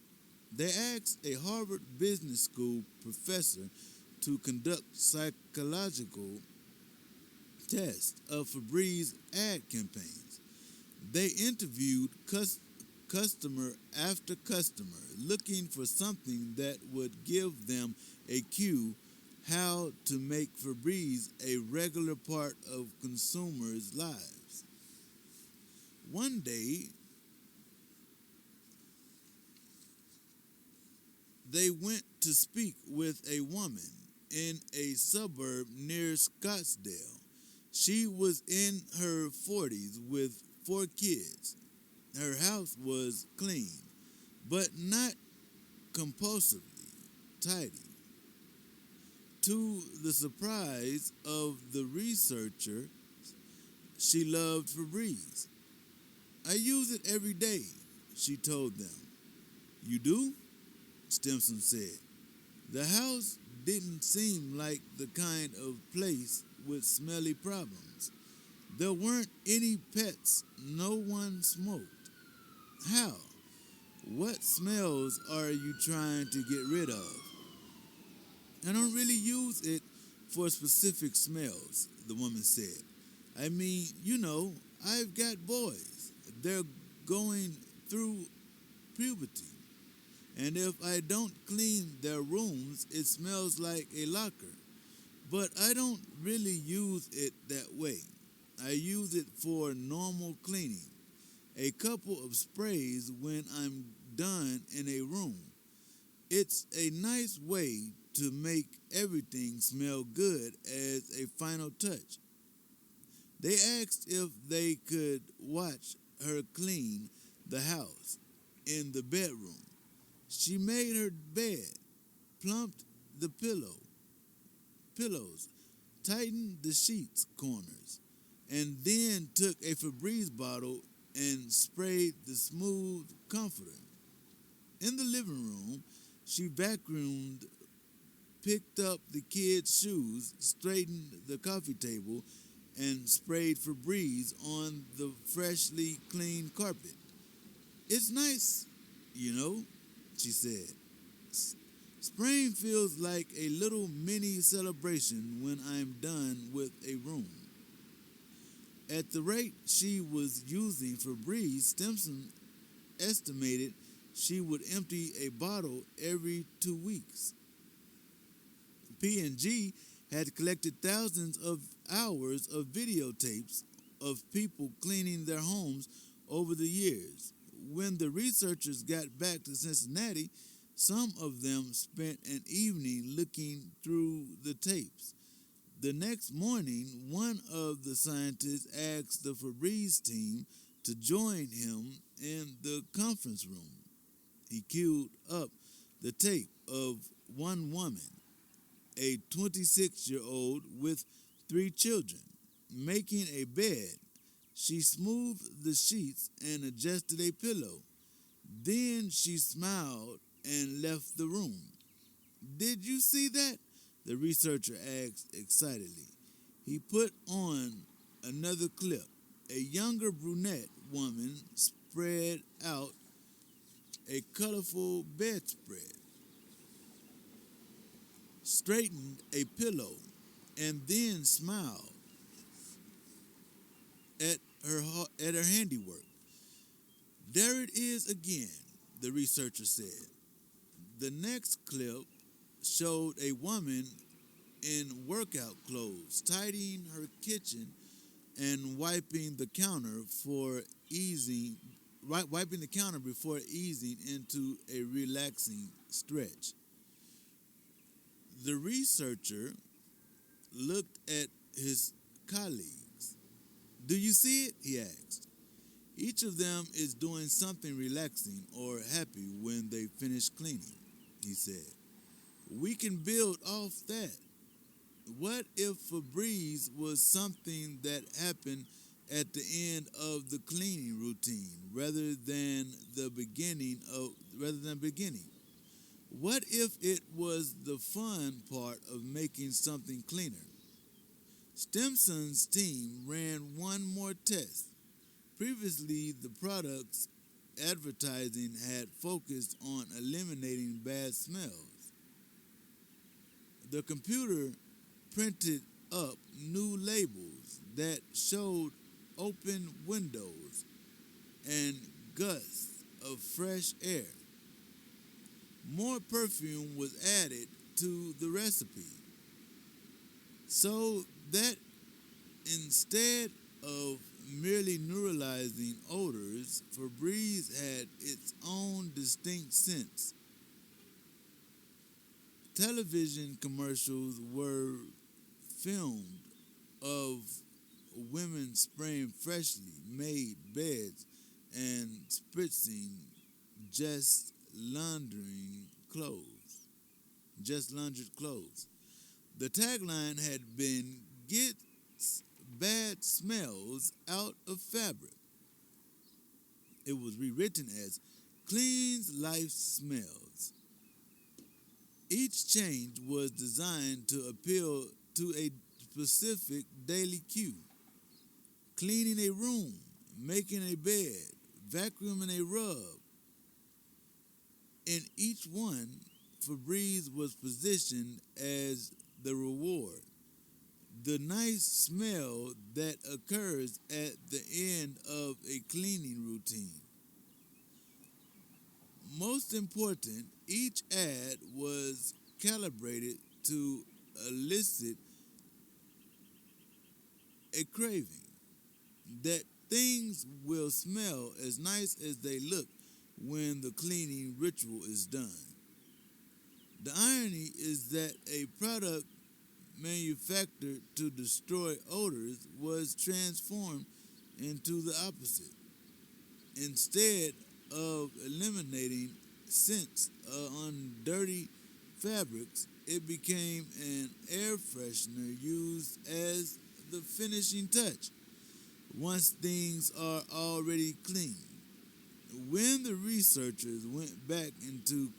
They asked a Harvard Business School professor to conduct psychological tests of Febreze ad campaigns. They interviewed customer after customer, looking for something that would give them a cue how to make Febreze a regular part of consumers' lives. One day, They went to speak with a woman in a suburb near Scottsdale. She was in her 40s with 4 kids. Her house was clean, but not compulsively tidy. To the surprise of the researcher, she loved Febreze. I use it every day, she told them. You do? Stimson said. The house didn't seem like the kind of place with smelly problems. There weren't any pets, no one smoked. How? What smells are you trying to get rid of? I don't really use it for specific smells, the woman said. I mean, I've got boys. They're going through puberty. And if I don't clean their rooms, it smells like a locker. But I don't really use it that way. I use it for normal cleaning. A couple of sprays when I'm done in a room. It's a nice way to make everything smell good as a final touch. They asked if they could watch her clean the house in the bedroom. She made her bed, plumped the pillows, tightened the sheets corners, and then took a Febreze bottle and sprayed the smooth comforter. In the living room, she vacuumed, picked up the kids' shoes, straightened the coffee table, and sprayed Febreze on the freshly cleaned carpet. It's nice, she said. Spraying feels like a little mini celebration when I'm done with a room. At the rate she was using Febreze, Stimson estimated she would empty a bottle every 2 weeks. P&G had collected thousands of hours of videotapes of people cleaning their homes over the years. When the researchers got back to Cincinnati, some of them spent an evening looking through the tapes. The next morning, one of the scientists asked the Febreze team to join him in the conference room. He queued up the tape of one woman, a 26-year-old with 3 children, making a bed. She smoothed the sheets and adjusted a pillow. Then she smiled and left the room. Did you see that? The researcher asked excitedly. He put on another clip. A younger brunette woman spread out a colorful bedspread, straightened a pillow, and then smiled at her handiwork. There it is again, the researcher said. The next clip showed a woman in workout clothes tidying her kitchen and wiping the counter before easing into a relaxing stretch. The researcher looked at his colleagues. Do you see it? He asked. Each of them is doing something relaxing or happy when they finish cleaning, he said. We can build off that. What if Febreze was something that happened at the end of the cleaning routine rather than beginning? What if it was the fun part of making something cleaner? Stimson's team ran one more test. Previously, the product's advertising had focused on eliminating bad smells. The computer printed up new labels that showed open windows and gusts of fresh air. More perfume was added to the recipe so that instead of merely neuralizing odors, Febreze had its own distinct scents. Television commercials were filmed of women spraying freshly made beds and spritzing just laundering clothes, just laundered clothes. The tagline had been "Get bad smells out of fabric." It was rewritten as "Cleans life smells." Each change was designed to appeal to a specific daily cue: cleaning a room, making a bed, vacuuming a rug. In each one, Febreze was positioned as the reward, the nice smell that occurs at the end of a cleaning routine. Most important, each ad was calibrated to elicit a craving that things will smell as nice as they look when the cleaning ritual is done. The irony is that a product manufactured to destroy odors was transformed into the opposite. Instead of eliminating scents on dirty fabrics, it became an air freshener used as the finishing touch once things are already clean. When the researchers went back into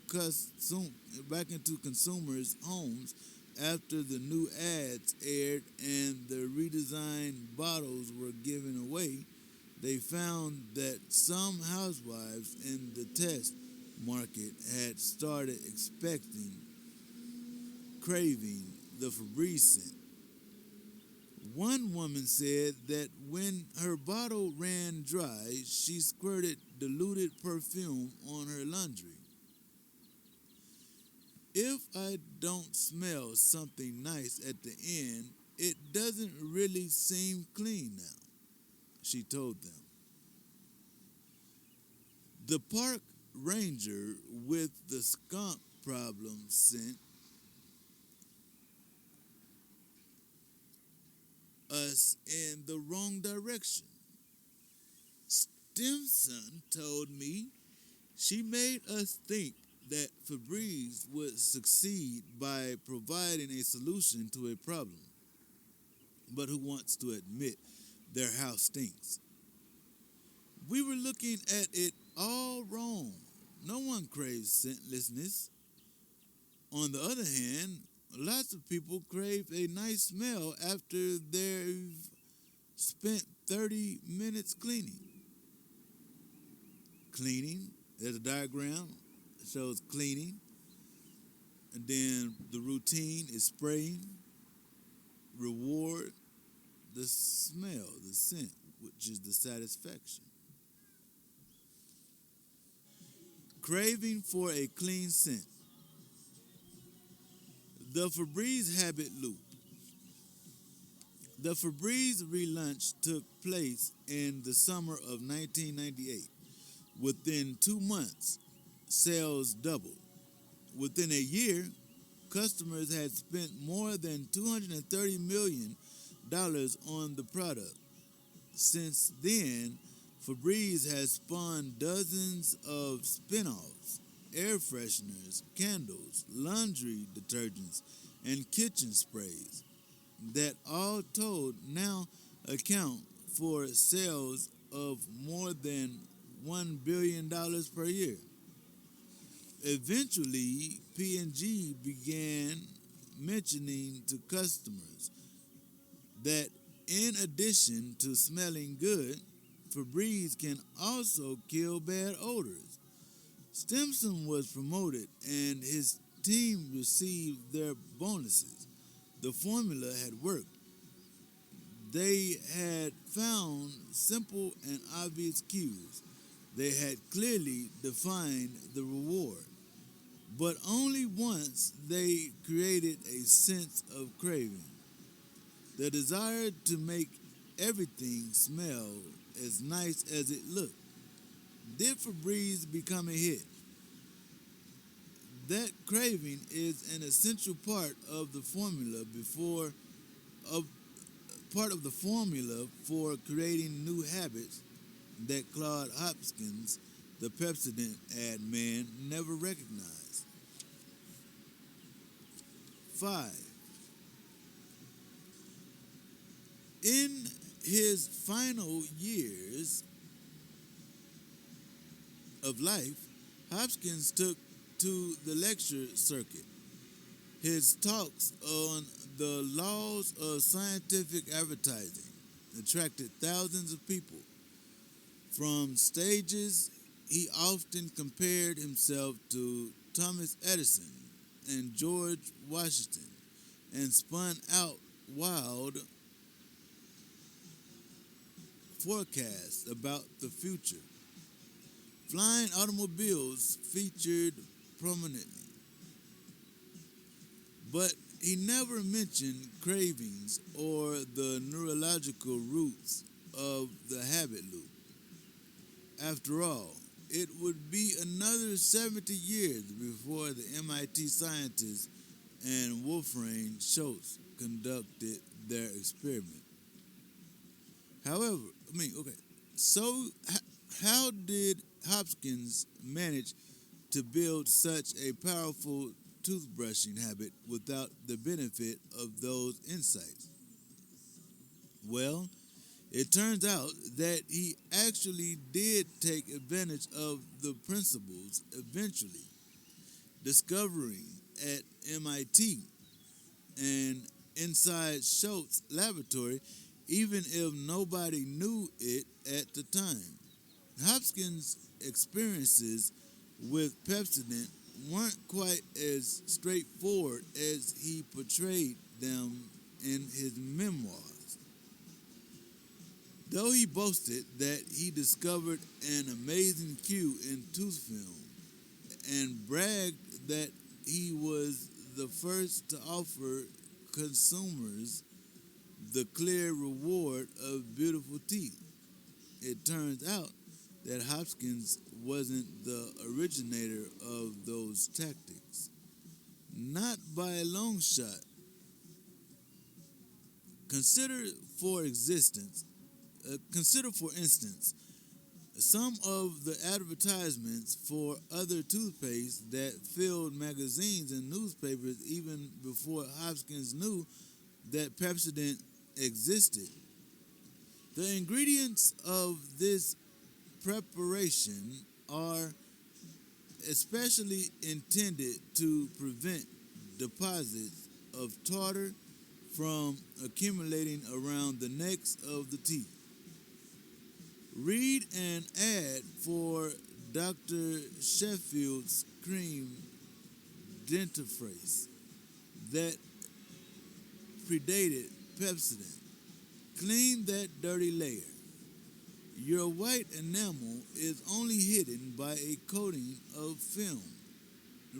consumers' homes after the new ads aired and the redesigned bottles were given away, they found that some housewives in the test market had started craving the Febreze scent. One woman said that when her bottle ran dry, she squirted diluted perfume on her laundry. "If I don't smell something nice at the end, it doesn't really seem clean now," she told them. The park ranger with the skunk problem sent us in the wrong direction. Stimson told me she made us think that Febreze would succeed by providing a solution to a problem, but who wants to admit their house stinks? We were looking at it all wrong. No one craves scentlessness. On the other hand, lots of people crave a nice smell after they've spent 30 minutes cleaning. Cleaning, there's a diagram that shows cleaning, and then the routine is spraying, reward, the smell, the scent, which is the satisfaction. Craving for a clean scent. The Febreze habit loop. The Febreze relaunch took place in the summer of 1998. Within 2 months, sales doubled. Within a year, customers had spent more than $230 million on the product. Since then, Febreze has spawned dozens of spin-offs: air fresheners, candles, laundry detergents, and kitchen sprays that all told now account for sales of more than $1 billion per year. Eventually, P&G began mentioning to customers that in addition to smelling good, Febreze can also kill bad odors. Stimson was promoted and his team received their bonuses. The formula had worked. They had found simple and obvious cues. They had clearly defined the reward. But only once they created a sense of craving, the desire to make everything smell as nice as it looked. Did Febreze become a hit? That craving is an essential of part of the formula for creating new habits that Claude Hopkins, the Pepsodent ad man, never recognized. 5. In his final years of life, Hopkins took to the lecture circuit. His talks on the laws of scientific advertising attracted thousands of people. From stages, he often compared himself to Thomas Edison and George Washington and spun out wild forecasts about the future. Flying automobiles featured prominently, but he never mentioned cravings or the neurological roots of the habit loop. After all, it would be another 70 years before the MIT scientists and Wolfram Schultz conducted their experiment. However, so how did Hopkins manage to build such a powerful toothbrushing habit without the benefit of those insights? Well, it turns out that he actually did take advantage of the principles eventually, discovering at MIT and inside Schultz's laboratory, even if nobody knew it at the time. Hopkins' experiences with Pepsodent weren't quite as straightforward as he portrayed them in his memoirs. Though he boasted that he discovered an amazing cue in tooth film and bragged that he was the first to offer consumers the clear reward of beautiful teeth, it turns out that Hopkins wasn't the originator of those tactics. Not by a long shot. Consider, for instance, some of the advertisements for other toothpaste that filled magazines and newspapers even before Hopkins knew that Pepsodent existed. The ingredients of this preparation are especially intended to prevent deposits of tartar from accumulating around the necks of the teeth. Read an ad for Dr. Sheffield's cream dentifrice that predated Pepsodent. Clean that dirty layer. Your white enamel is only hidden by a coating of film.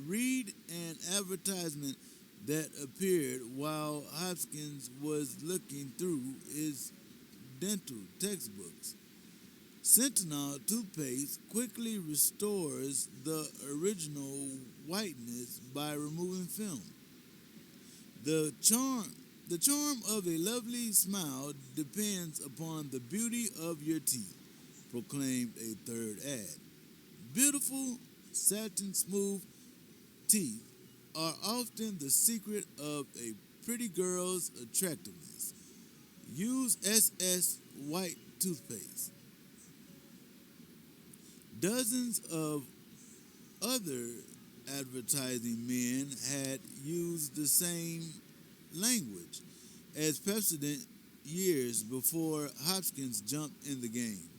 Read an advertisement that appeared while Hopkins was looking through his dental textbooks. Sentinel toothpaste quickly restores the original whiteness by removing film. The charm of a lovely smile depends upon the beauty of your teeth, proclaimed a third ad. Beautiful, satin smooth teeth are often the secret of a pretty girl's attractiveness. Use SS white toothpaste. Dozens of other advertising men had used the same language as Pepsodent years before Hopkins jumped in the game.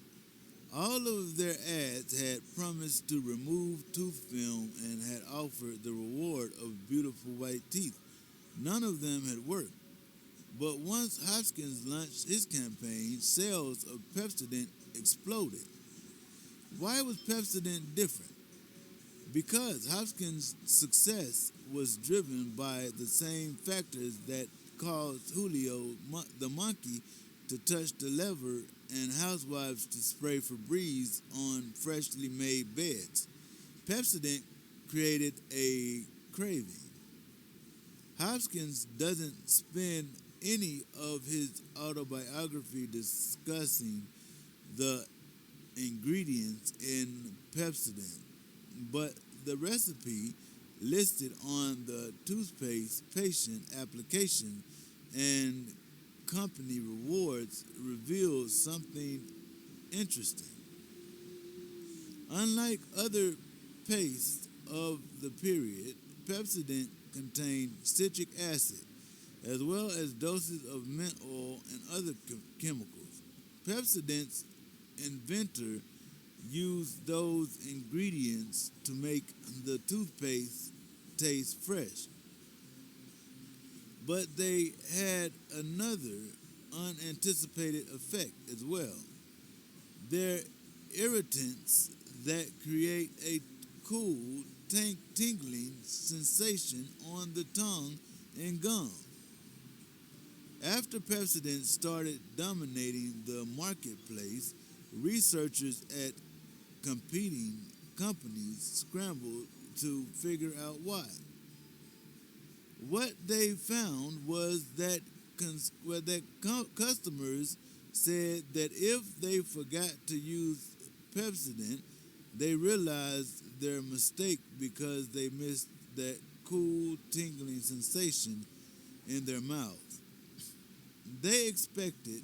All of their ads had promised to remove tooth film and had offered the reward of beautiful white teeth. None of them had worked. But once Hopkins launched his campaign, sales of Pepsodent exploded. Why was Pepsodent different? Because Hopkins' success was driven by the same factors that caused Julio the monkey to touch the lever and housewives to spray Febreze on freshly made beds. Pepsodent created a craving. Hopkins doesn't spend any of his autobiography discussing the ingredients in Pepsodent, but the recipe listed on the toothpaste patient application and company rewards reveals something interesting. Unlike other pastes of the period, Pepsodent contained citric acid as well as doses of mint oil and other chemicals. Pepsodent's inventor used those ingredients to make the toothpaste taste fresh, but they had another unanticipated effect as well. They're irritants that create a cool, tingling sensation on the tongue and gums. After Pepsodent started dominating the marketplace, researchers at competing companies scrambled to figure out why. What they found was that customers said that if they forgot to use Pepsodent, they realized their mistake because they missed that cool, tingling sensation in their mouth. They expected,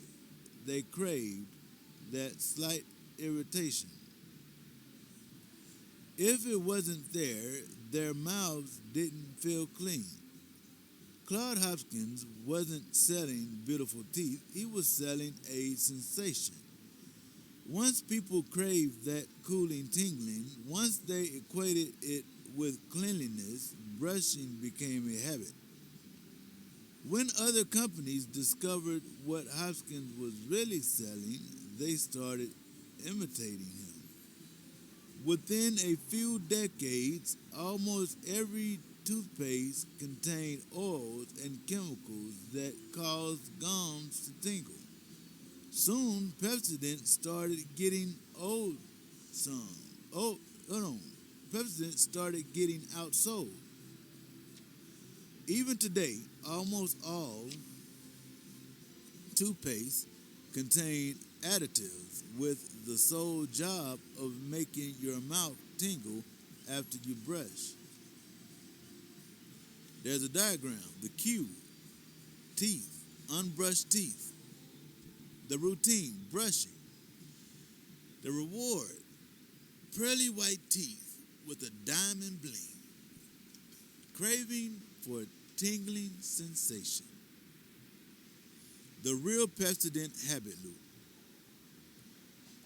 they craved that slight irritation. If it wasn't there, their mouths didn't feel clean. Claude Hopkins wasn't selling beautiful teeth, he was selling a sensation. Once people craved that cooling tingling, once they equated it with cleanliness, brushing became a habit. When other companies discovered what Hopkins was really selling, they started imitating him. Within a few decades, almost every toothpaste contained oils and chemicals that caused gums to tingle. Soon, Pepsodent started getting old some. Oh, hold on. Pepsodent started getting outsold. Even today, almost all toothpaste contain additives with the sole job of making your mouth tingle after you brush. There's a diagram. The cue, teeth, unbrushed teeth. The routine, brushing. The reward, pearly white teeth with a diamond bling. Craving for a tingling sensation. The real Pepsodent habit loop.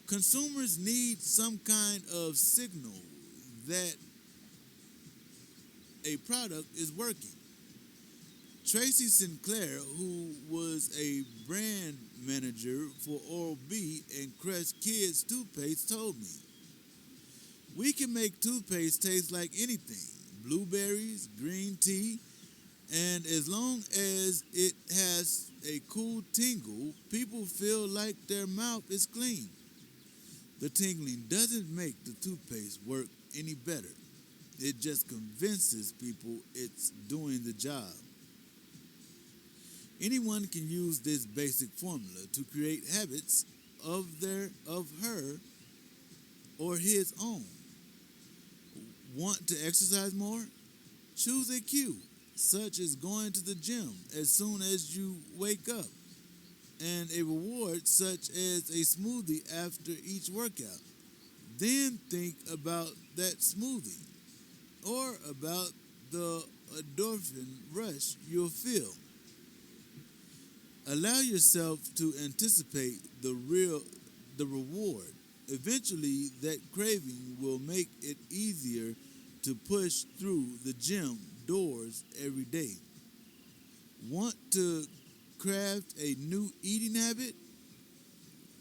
Consumers need some kind of signal that a product is working. Tracy Sinclair, who was a brand manager for Oral-B and Crest Kids toothpaste, told me, "We can make toothpaste taste like anything, blueberries, green tea, and as long as it has a cool tingle, people feel like their mouth is clean. The tingling doesn't make the toothpaste work any better. It just convinces people it's doing the job." Anyone can use this basic formula to create habits of her or his own. Want to exercise more? Choose a cue, such as going to the gym as soon as you wake up, and a reward such as a smoothie after each workout. Then think about that smoothie or about the endorphin rush you'll feel. Allow yourself to anticipate the reward. Eventually, that craving will make it easier to push through the gym doors every day. Want to craft a new eating habit?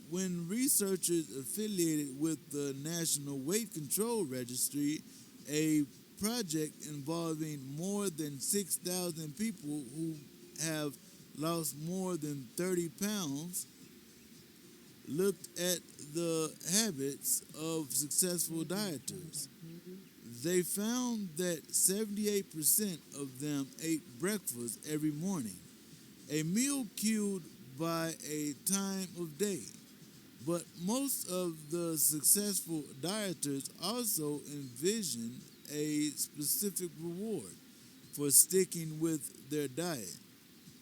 When researchers affiliated with the National Weight Control Registry, a project involving more than 6,000 people who have lost more than 30 pounds, looked at the habits of successful dieters. They found that 78% of them ate breakfast every morning, a meal cued by a time of day. But most of the successful dieters also envisioned a specific reward for sticking with their diet,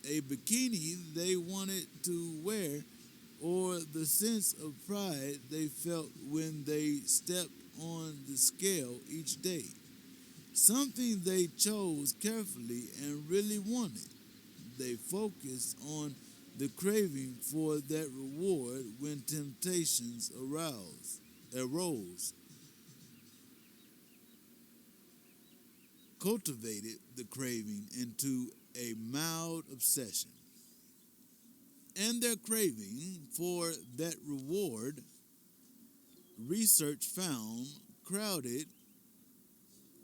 a bikini they wanted to wear, or the sense of pride they felt when they stepped on the scale each day. Something they chose carefully and really wanted. They focused on the craving for that reward when temptations arose, cultivated the craving into a mild obsession. And their craving for that reward, research found, crowded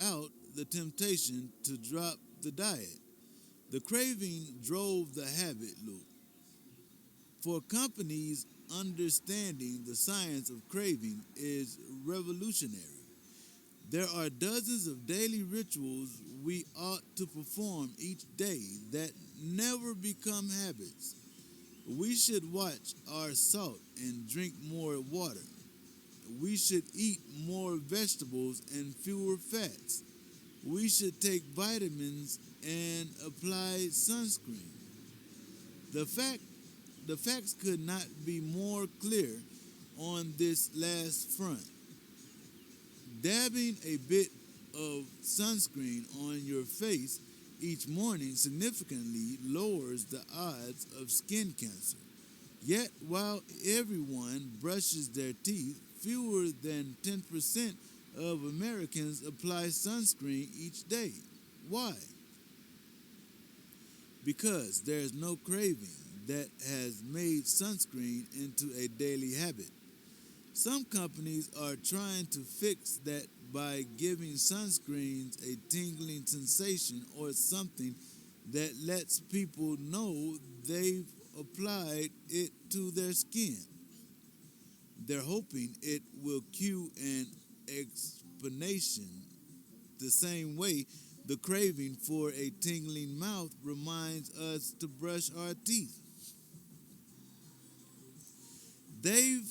out the temptation to drop the diet. The craving drove the habit loop. For companies, understanding the science of craving is revolutionary. There are dozens of daily rituals we ought to perform each day that never become habits. We should watch our salt and drink more water. We should eat more vegetables and fewer fats. We should take vitamins and apply sunscreen. The fact the facts could not be more clear on this last front. Dabbing a bit of sunscreen on your face each morning significantly lowers the odds of skin cancer. Yet, while everyone brushes their teeth, fewer than 10% of Americans apply sunscreen each day. Why? Because there is no craving that has made sunscreen into a daily habit. Some companies are trying to fix that by giving sunscreens a tingling sensation or something that lets people know they've applied it to their skin. They're hoping it will cue an explanation the same way the craving for a tingling mouth reminds us to brush our teeth. They've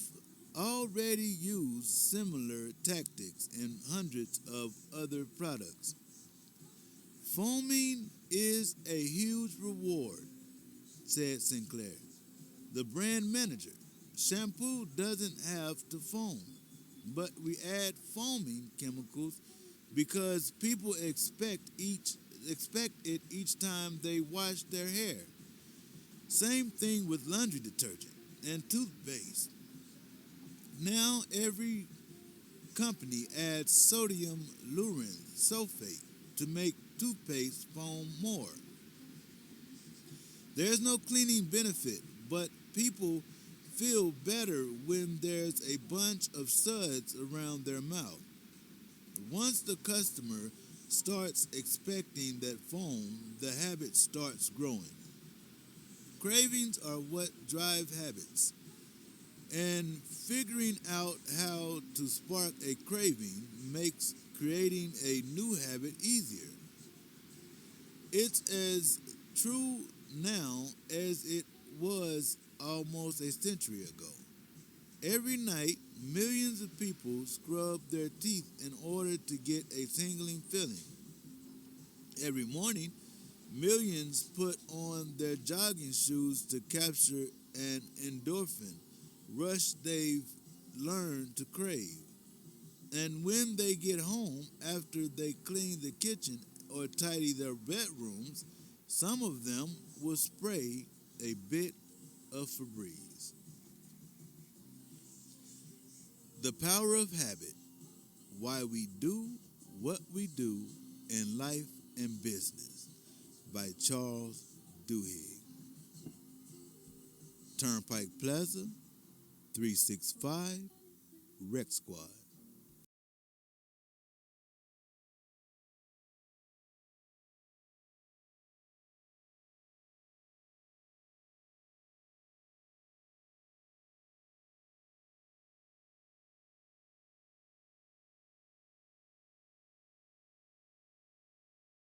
already used similar tactics in hundreds of other products. Foaming is a huge reward, said Sinclair, the brand manager. Shampoo doesn't have to foam, but we add foaming chemicals because people expect it each time they wash their hair. Same thing with laundry detergent and toothpaste. Now every company adds sodium lauryl sulfate to make toothpaste foam more. There's no cleaning benefit, but people feel better when there's a bunch of suds around their mouth. Once the customer starts expecting that foam, the habit starts growing. Cravings are what drive habits, and figuring out how to spark a craving makes creating a new habit easier. It's as true now as it was almost a century ago. Every night, millions of people scrub their teeth in order to get a tingling feeling. Every morning, millions put on their jogging shoes to capture an endorphin rush they've learned to crave. And when they get home after they clean the kitchen or tidy their bedrooms, some of them will spray a bit of Febreze. The Power of Habit: Why We Do What We Do in Life and Business by Charles Duhigg. Turnpike Plaza, 365, Rec Squad.